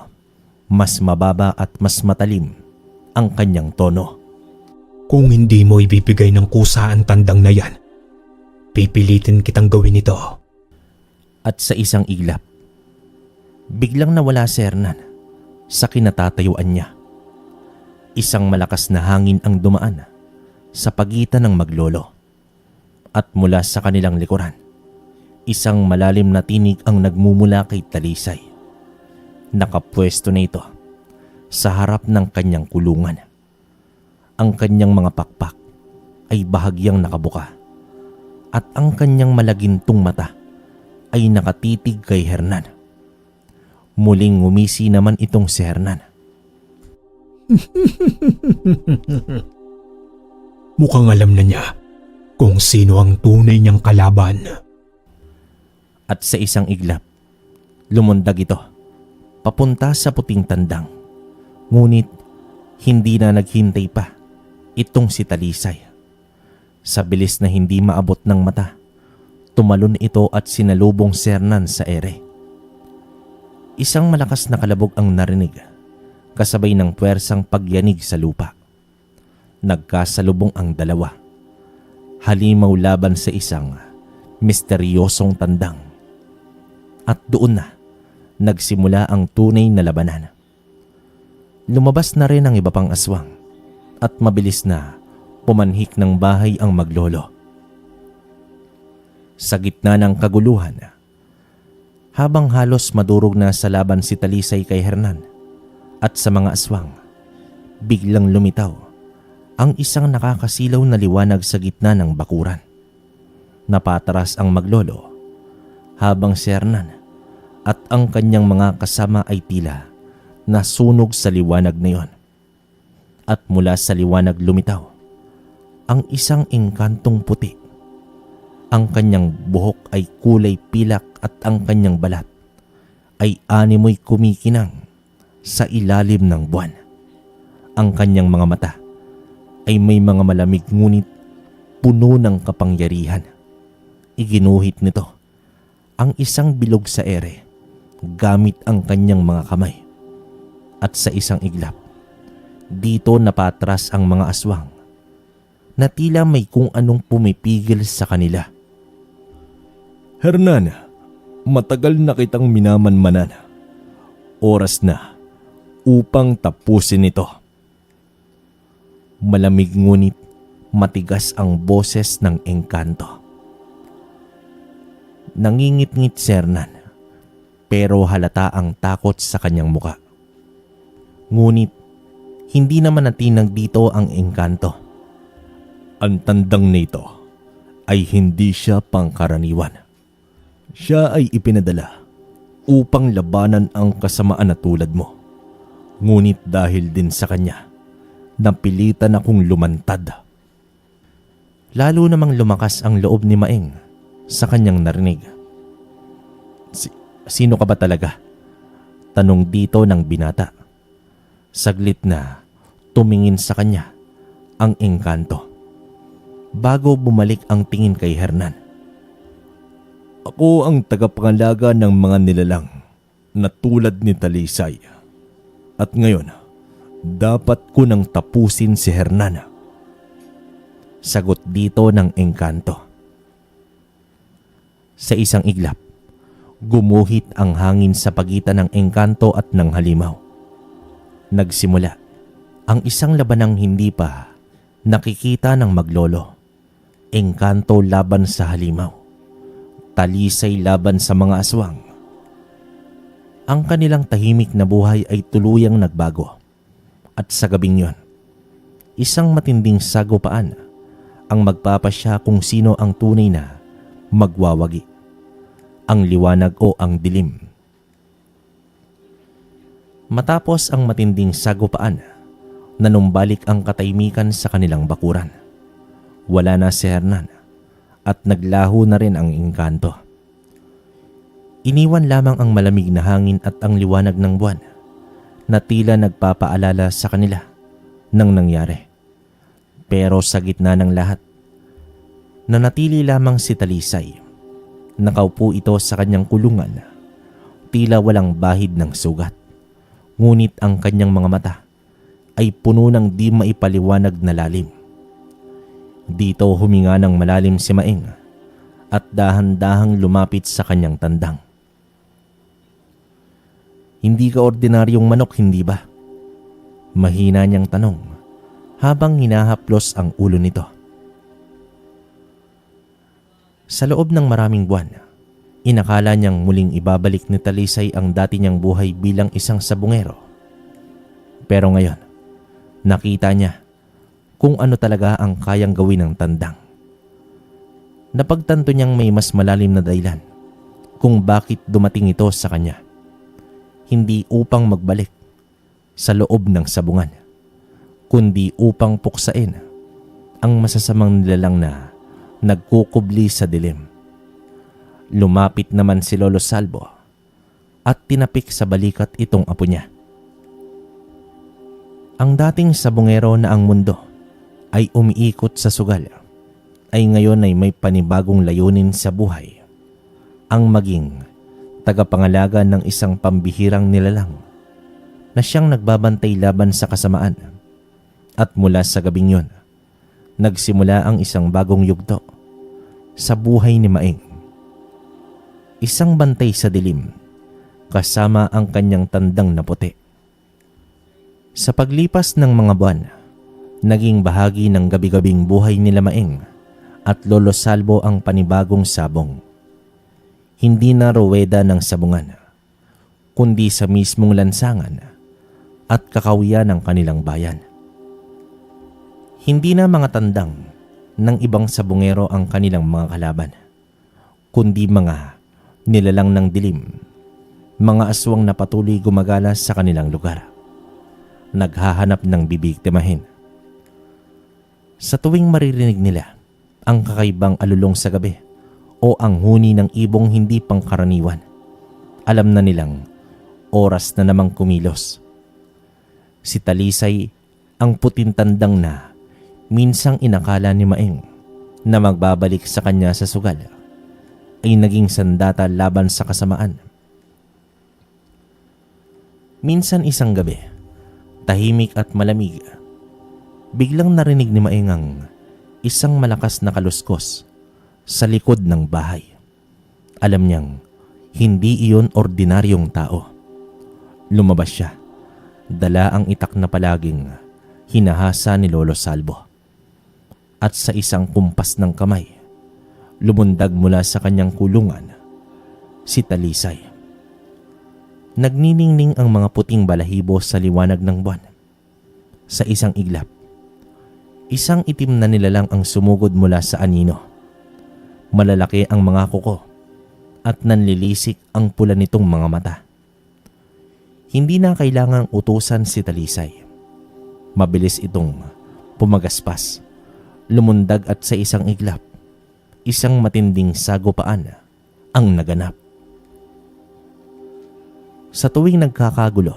mas mababa at mas matalim ang kanyang tono. Kung hindi mo ibibigay ng kusa ang tandang na yan, pipilitin kitang gawin ito. At sa isang iglap, biglang nawala si Hernan sa kinatatayuan niya. Isang malakas na hangin ang dumaan sa pagitan ng maglolo. At mula sa kanilang likuran, isang malalim na tinig ang nagmumula kay Talisay. Nakapwesto na ito sa harap ng kanyang kulungan. Ang kanyang mga pakpak ay bahagyang nakabuka at ang kanyang malagintong mata ay nakatitig kay Hernan. Muling ngumisi naman itong si Hernan. Mukhang alam na niya kung sino ang tunay niyang kalaban. At sa isang iglap, lumundag ito papunta sa puting tandang. Ngunit hindi na naghintay pa itong si Talisay. Sa bilis na hindi maabot ng mata, tumalon ito at sinalubong si Hernan sa ere. Isang malakas na kalabog ang narinig, kasabay ng puwersang pagyanig sa lupa. Nagkasalubong ang dalawa. Halimaw laban sa isang misteryosong tandang. At doon na nagsimula ang tunay na labanan. Lumabas na rin ang iba pang aswang at mabilis na pumanhik ng bahay ang maglolo. Sa gitna ng kaguluhan, habang halos madurog na sa laban si Talisay kay Hernan at sa mga aswang, biglang lumitaw ang isang nakakasilaw na liwanag sa gitna ng bakuran. Napataras ang maglolo habang si Hernan at ang kanyang mga kasama ay tila nasunog sa liwanag na iyon. At mula sa liwanag lumitaw ang isang engkantong puti. Ang kanyang buhok ay kulay pilak at ang kanyang balat ay animoy kumikinang sa ilalim ng buwan. Ang kanyang mga mata ay may mga malamig ngunit puno ng kapangyarihan. Iginuhit nito ang isang bilog sa ere gamit ang kanyang mga kamay. At sa isang iglap, dito napatras ang mga aswang na tila may kung anong pumipigil sa kanila. Hernan, matagal na kitang minamanmanan. Oras na upang tapusin ito. Malamig ngunit matigas ang boses ng engkanto. Nangingit-ngit si Hernan, pero halata ang takot sa kanyang muka. Ngunit hindi naman natinag dito ang engkanto. Ang tandang nito ay hindi siya pangkaraniwan. Siya ay ipinadala upang labanan ang kasamaan na tulad mo. Ngunit dahil din sa kanya, napilitan akong lumantad. Lalo namang lumakas ang loob ni Maeng sa kanyang narinig. Sino ka ba talaga? Tanong dito ng binata. Saglit na tumingin sa kanya ang engkanto. bago bumalik ang tingin kay Hernan. Ako ang tagapangalaga ng mga nilalang na tulad ni Talisay. At ngayon, dapat ko nang tapusin si Hernan. Sagot dito ng engkanto. Sa isang iglap, gumuhit ang hangin sa pagitan ng engkanto at ng halimaw. Nagsimula ang isang labanang hindi pa nakikita ng maglolo. Engkanto laban sa halimaw. Talisay laban sa mga aswang. Ang kanilang tahimik na buhay ay tuluyang nagbago. At sa gabing yon, isang matinding sagupaan ang magpapasya kung sino ang tunay na magwawagi, ang liwanag o ang dilim. Matapos ang matinding sagupaan, nanumbalik ang katahimikan sa kanilang bakuran. Wala na si Hernan at naglaho na rin ang engkanto. Iniwan lamang ang malamig na hangin at ang liwanag ng buwan na tila nagpapaalala sa kanila ng nangyari. Pero sa gitna ng lahat, nanatili lamang si Talisay. Nakaupo ito sa kanyang kulungan, tila walang bahid ng sugat. Ngunit ang kanyang mga mata ay puno ng di maipaliwanag na lalim. Dito huminga ng malalim si Maeng at dahan-dahang lumapit sa kanyang tandang. Hindi ka ordinaryong manok, hindi ba? Mahina niyang tanong habang hinahaplos ang ulo nito. Sa loob ng maraming buwan, inakala niyang muling ibabalik ni Talisay ang dati niyang buhay bilang isang sabungero. Pero ngayon, nakita niya kung ano talaga ang kayang gawin ng tandang. Napagtanto niyang may mas malalim na dahilan kung bakit dumating ito sa kanya. Hindi upang magbalik sa loob ng sabungan, kundi upang puksain ang masasamang nilalang na nagkukubli sa dilim. Lumapit naman si Lolo Salvo at tinapik sa balikat itong apo niya. Ang dating sabungero na ang mundo ay umiikot sa sugal ay ngayon ay may panibagong layunin sa buhay, ang maging tagapangalaga ng isang pambihirang nilalang na siyang nagbabantay laban sa kasamaan. At mula sa gabing yon, nagsimula ang isang bagong yugto sa buhay ni Maeng. Isang bantay sa dilim kasama ang kanyang tandang na puti. Sa paglipas ng mga buwan, naging bahagi ng gabi-gabing buhay nila Maeng at Lolo Salvo ang panibagong sabong. Hindi na ruweda ng sabungan, kundi sa mismong lansangan at kakawiyan ng kanilang bayan. Hindi na mga tandang ng ibang sabungero ang kanilang mga kalaban, kundi mga nilalang ng dilim, mga aswang na patuloy gumagala sa kanilang lugar, naghahanap ng bibiktimahin. Sa tuwing maririnig nila ang kakaibang alulong sa gabi o ang huni ng ibong hindi pangkaraniwan, alam na nilang oras na namang kumilos. Si Talisay, ang puting tandang na minsang inakala ni Maeng na magbabalik sa kanya sa sugal, ay naging sandata laban sa kasamaan. Minsan isang gabi, tahimik at malamig, biglang narinig ni Maeng ang isang malakas na kaluskos sa likod ng bahay. Alam niyang hindi iyon ordinaryong tao. Lumabas siya, dala ang itak na palaging hinahasa ni Lolo Salvo. At sa isang kumpas ng kamay, lumundag mula sa kanyang kulungan si Talisay. Nagniningning ang mga puting balahibo sa liwanag ng buwan. Sa isang iglap, isang itim na nilalang ang sumugod mula sa anino. Malalaki ang mga kuko at nanlilisik ang pula nitong mga mata. Hindi na kailangang utusan si Talisay. Mabilis itong pumagaspas, lumundag at sa isang iglap, isang matinding sagupaan ang naganap. Sa tuwing nagkakagulo,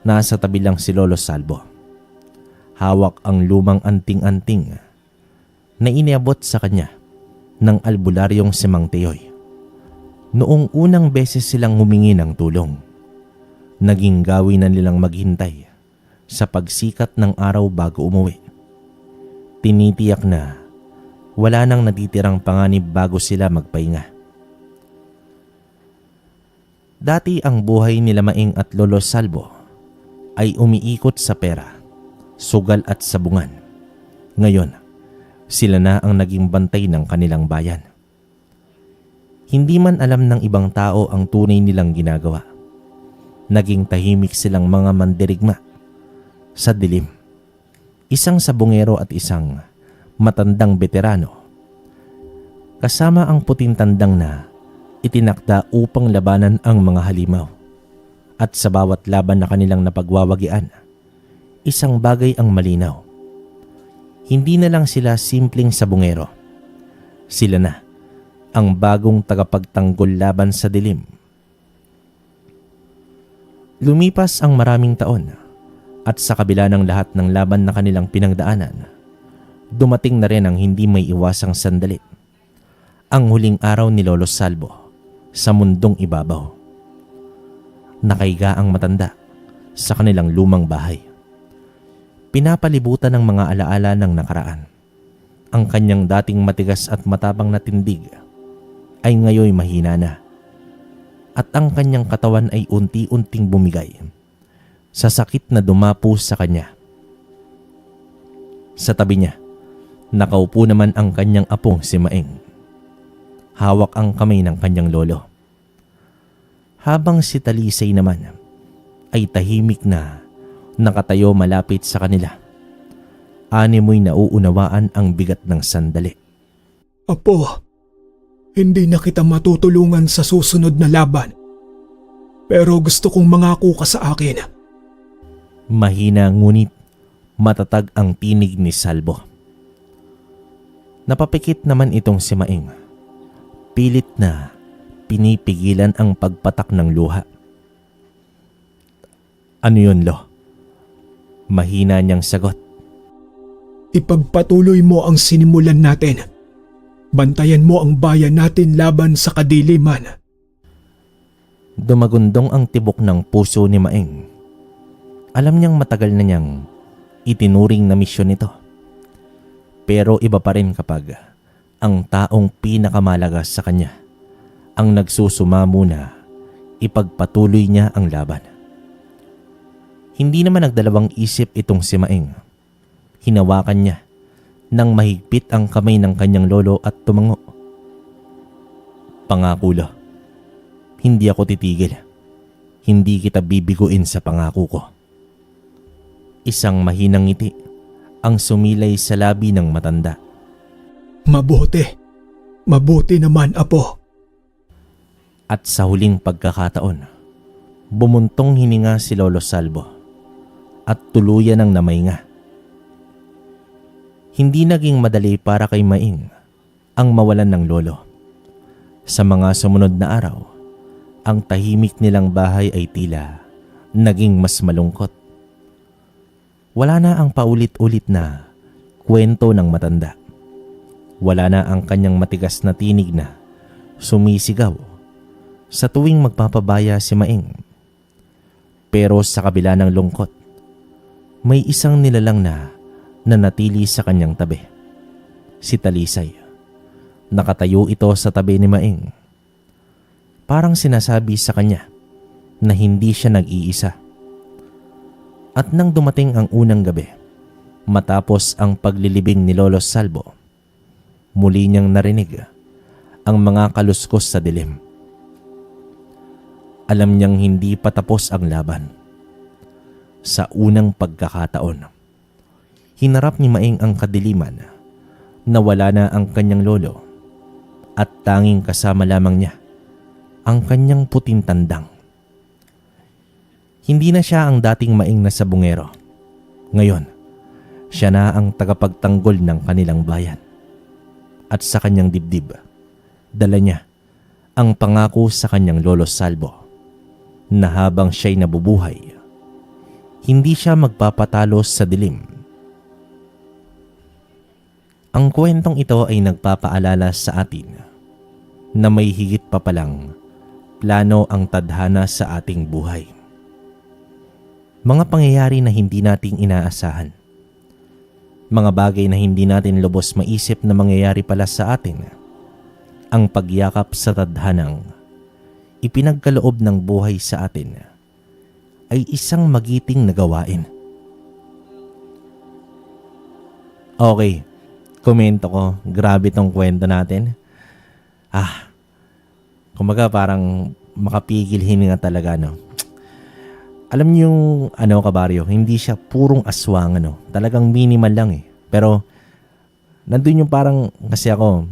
nasa tabi lang si Lolo Salvo. Hawak ang lumang anting-anting na iniabot sa kanya ng albularyong si Mang Teoy. Noong unang beses silang humingi ng tulong, naging gawin na nilang maghintay sa pagsikat ng araw bago umuwi. Tinitiyak na wala nang natitirang panganib bago sila magpahinga. Dati ang buhay nila Maing at Lolo Salvo ay umiikot sa pera, sugal at sabungan. Ngayon, sila na ang naging bantay ng kanilang bayan. Hindi man alam ng ibang tao ang tunay nilang ginagawa. Naging tahimik silang mga mandirigma sa dilim. Isang sabungero at isang matandang veterano. Kasama ang puting tandang na itinakda upang labanan ang mga halimaw. At sa bawat laban na kanilang napagwawagian, isang bagay ang malinaw. Hindi na lang sila simpleng sabungero. Sila na ang bagong tagapagtanggol laban sa dilim. Lumipas ang maraming taon at sa kabila ng lahat ng laban na kanilang pinagdaanan, dumating na rin ang hindi may iwasang sandali. Ang huling araw ni Lolo Salvo sa mundong ibabaw. Nakaiga ang matanda sa kanilang lumang bahay. Pinapalibutan ng mga alaala ng nakaraan. Ang kanyang dating matigas at matapang na tindig ay ngayoy mahina na. At ang kanyang katawan ay unti-unting bumigay sa sakit na dumapo sa kanya. Sa tabi niya, nakaupo naman ang kanyang apong si Maing. Hawak ang kamay ng kanyang lolo. Habang si Talisay naman ay tahimik na nakatayo malapit sa kanila. Animoy nauunawaan ang bigat ng sandali. Apo, hindi na kita matutulungan sa susunod na laban. Pero gusto kong mangako ka sa akin. Mahina ngunit matatag ang tinig ni Salvo. Napapikit naman itong si Maing. Pilit na pinipigilan ang pagpatak ng luha. Ano yun, Lo? Mahina niyang sagot. Ipagpatuloy mo ang sinimulan natin. Bantayan mo ang bayan natin laban sa kadiliman. Dumagundong ang tibok ng puso ni Maing. Alam niyang matagal na niyang itinuring na misyon ito. Pero iba pa rin kapag ang taong pinakamalaga sa kanya ang nagsusumamo na ipagpatuloy niya ang laban. Hindi naman nagdalawang isip itong si Maing. Hinawakan niya nang mahigpit ang kamay ng kanyang lolo at tumango. Pangako, Lo. Hindi ako titigil. Hindi kita bibiguin sa pangako ko. Isang mahinang ngiti ang sumilay sa labi ng matanda. Mabuti. Mabuti naman, Apo. At sa huling pagkakataon, bumuntong hininga si Lolo Salvo at tuluyan ng namahinga. Hindi naging madali para kay Maing ang mawalan ng lolo. Sa mga sumunod na araw, ang tahimik nilang bahay ay tila naging mas malungkot. Wala na ang paulit-ulit na kwento ng matanda. Wala na ang kanyang matigas na tinig na sumisigaw sa tuwing magpapabaya si Maing. Pero sa kabila ng lungkot, may isang nilalang na nanatili sa kanyang tabi. Si Talisay. Nakatayo ito sa tabi ni Maing. Parang sinasabi sa kanya na hindi siya nag-iisa. At nang dumating ang unang gabi, matapos ang paglilibing ni Lolo Salvo, muli niyang narinig ang mga kaluskos sa dilim. Alam niyang hindi pa tapos ang laban. Sa unang pagkakataon, hinarap ni Maing ang kadiliman na wala na ang kanyang lolo at tanging kasama lamang niya ang kanyang puting tandang. Hindi na siya ang dating Maing na sabungero. Ngayon, siya na ang tagapagtanggol ng kanilang bayan. At sa kanyang dibdib, dala niya ang pangako sa kanyang Lolo Salvo na habang siya'y nabubuhay, hindi siya magpapatalo sa dilim. Ang kwentong ito ay nagpapaalala sa atin na may higit pa palang plano ang tadhana sa ating buhay. Mga pangyayari na hindi nating inaasahan. Mga bagay na hindi natin lubos maisip na mangyayari pala sa atin. Ang pagyakap sa tadhanang ipinagkaloob ng buhay sa atin ay isang magiting na gawain. Okay, komento ko, grabe tong kwento natin. Kumbaga parang makapigil hininga talaga, no? Alam niyo yung kabaryo, hindi siya purong aswang, talagang minimal lang eh. Pero nandun yung parang, kasi ako,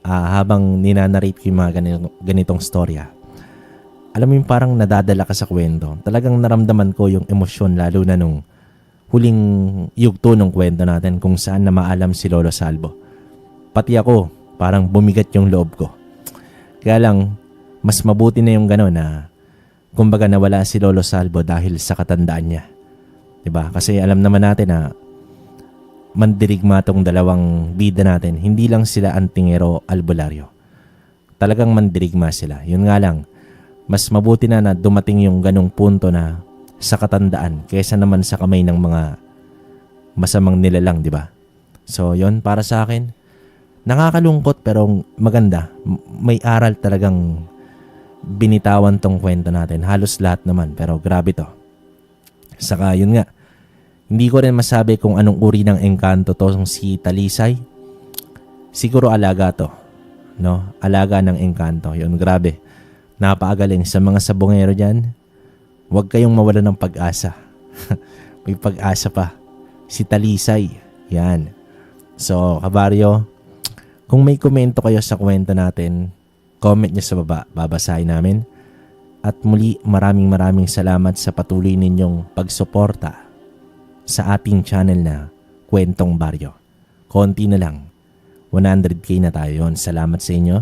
habang ninanarrate ko yung mga ganitong storya, alam mo yung parang nadadala ka sa kwento. Talagang naramdaman ko yung emosyon, lalo na nung huling yugto ng kwento natin kung saan na maalam si Lolo Salvo. Pati ako, parang bumigat yung loob ko. Kaya lang, mas mabuti na yung gano'n na kumbaga nawala si Lolo Salvo dahil sa katandaan niya. Diba? Kasi alam naman natin na mandirigma tong dalawang bida natin. Hindi lang sila Antingero o Albularyo. Talagang mandirigma sila. Yun nga lang, mas mabuti na dumating yung ganong punto na sa katandaan kaysa naman sa kamay ng mga masamang nilalang, diba? So, yun para sa akin. Nakakalungkot pero maganda. May aral talagang binitawan tong kwento natin. Halos lahat naman pero grabe to. Saka yun nga, hindi ko rin masabi kung anong uri ng engkanto to si Talisay. Siguro alaga to, no? Alaga ng engkanto. Yun, grabe. Napakagaling sa mga sabongero dyan. Huwag kayong mawala ng pag-asa. May pag-asa pa. Si Talisay. Yan. So, kabaryo, kung may komento kayo sa kwento natin, comment nyo sa baba, babasahin namin. At muli, maraming salamat sa patuloy ninyong pagsuporta sa ating channel na Kwentong Baryo. Konti na lang, 100k na tayo. Salamat sa inyo.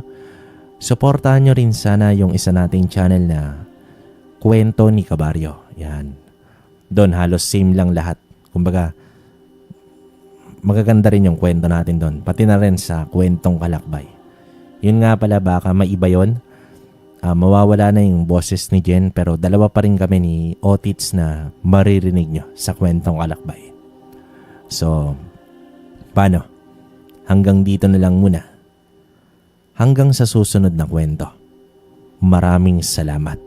Suportahan nyo rin sana yung isa nating channel na Kwento ni Kabaryo. Yan. Doon halos same lang lahat. Kumbaga, magaganda rin yung kwento natin doon. Pati na rin sa Kwentong Kalakbay. Yun nga pala, baka maiba yun. Mawawala na yung boses ni Jen pero dalawa pa rin kami ni Otits na maririnig nyo sa Kwentong Kalakbay. So, paano? Hanggang dito na lang muna. Hanggang sa susunod na kwento. Maraming salamat.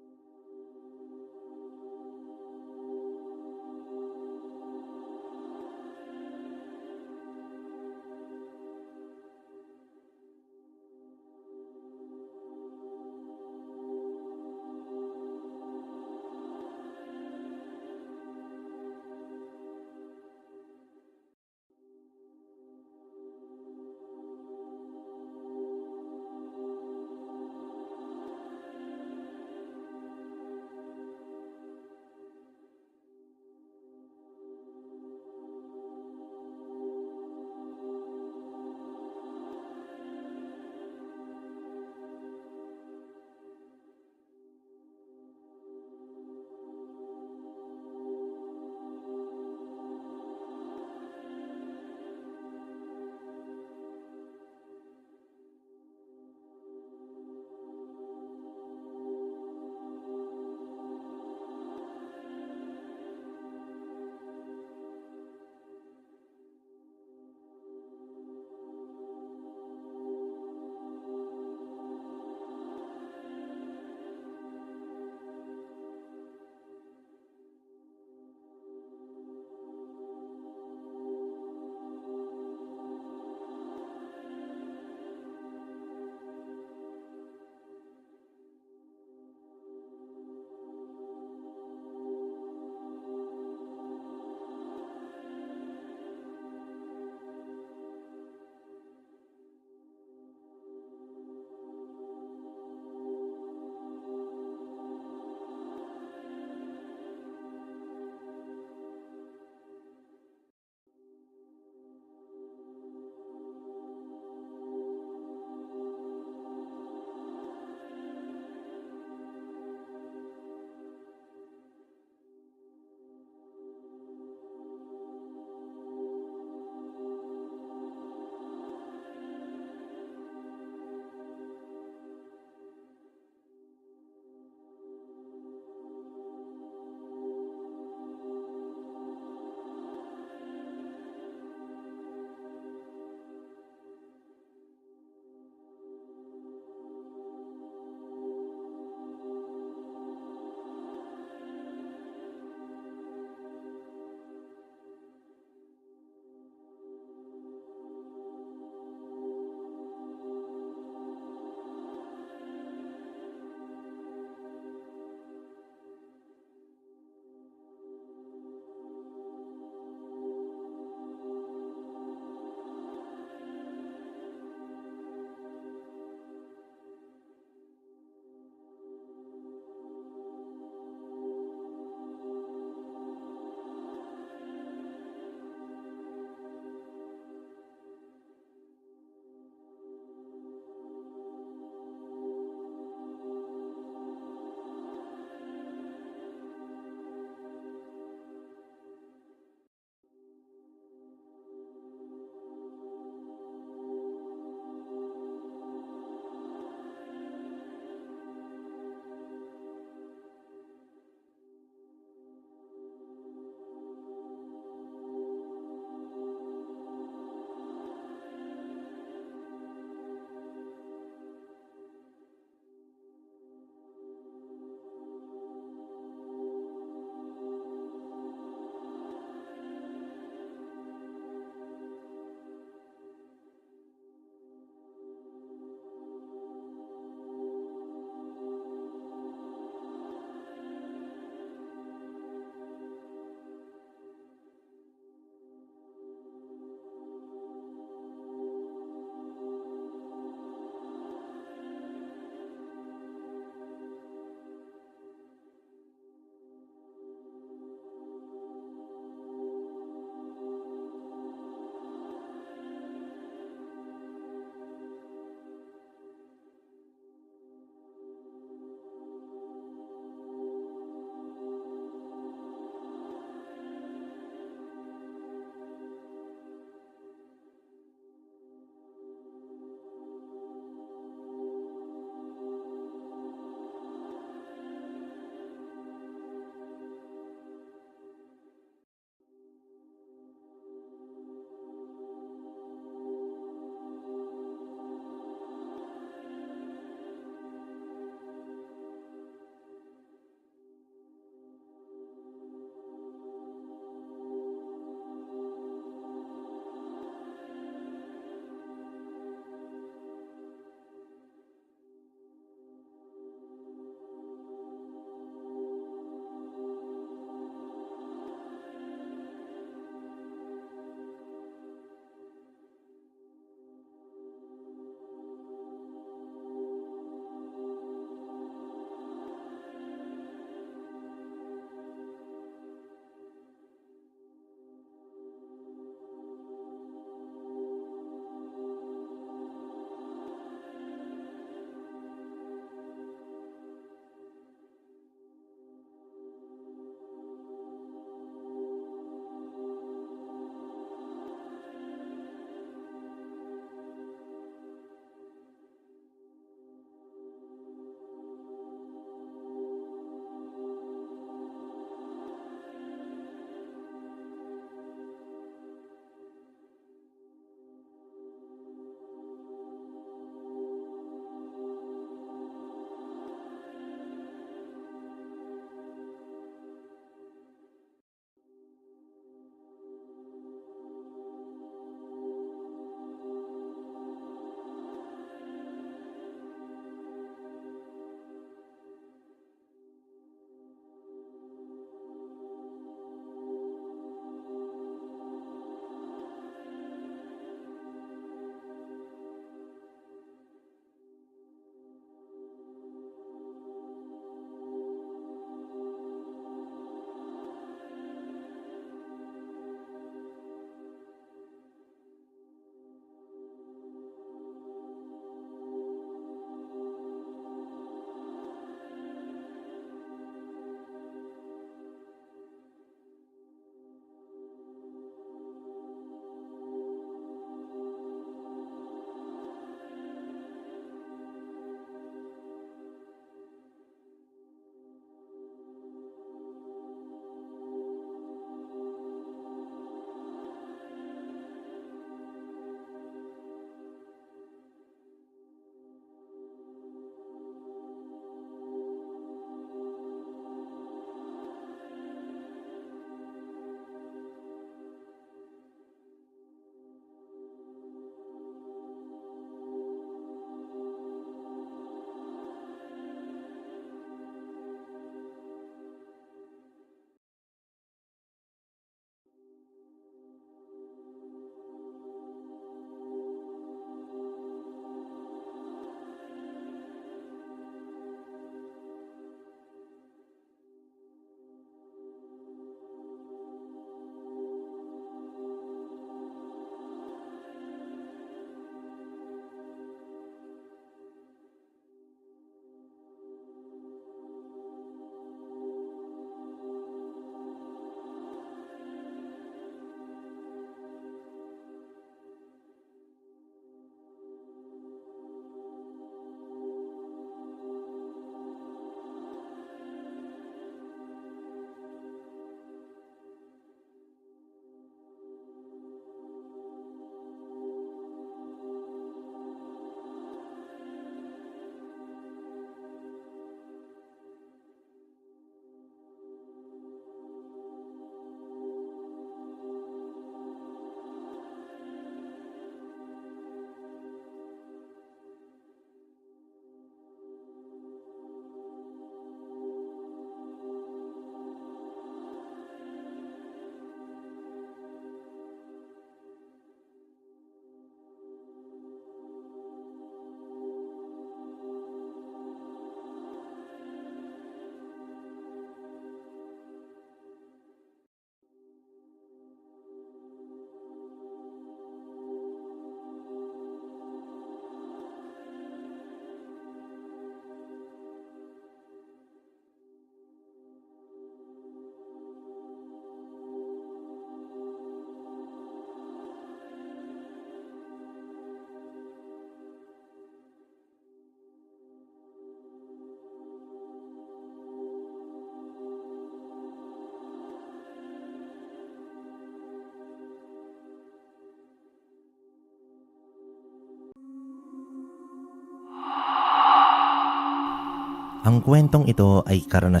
Ang kwentong ito ay karanasan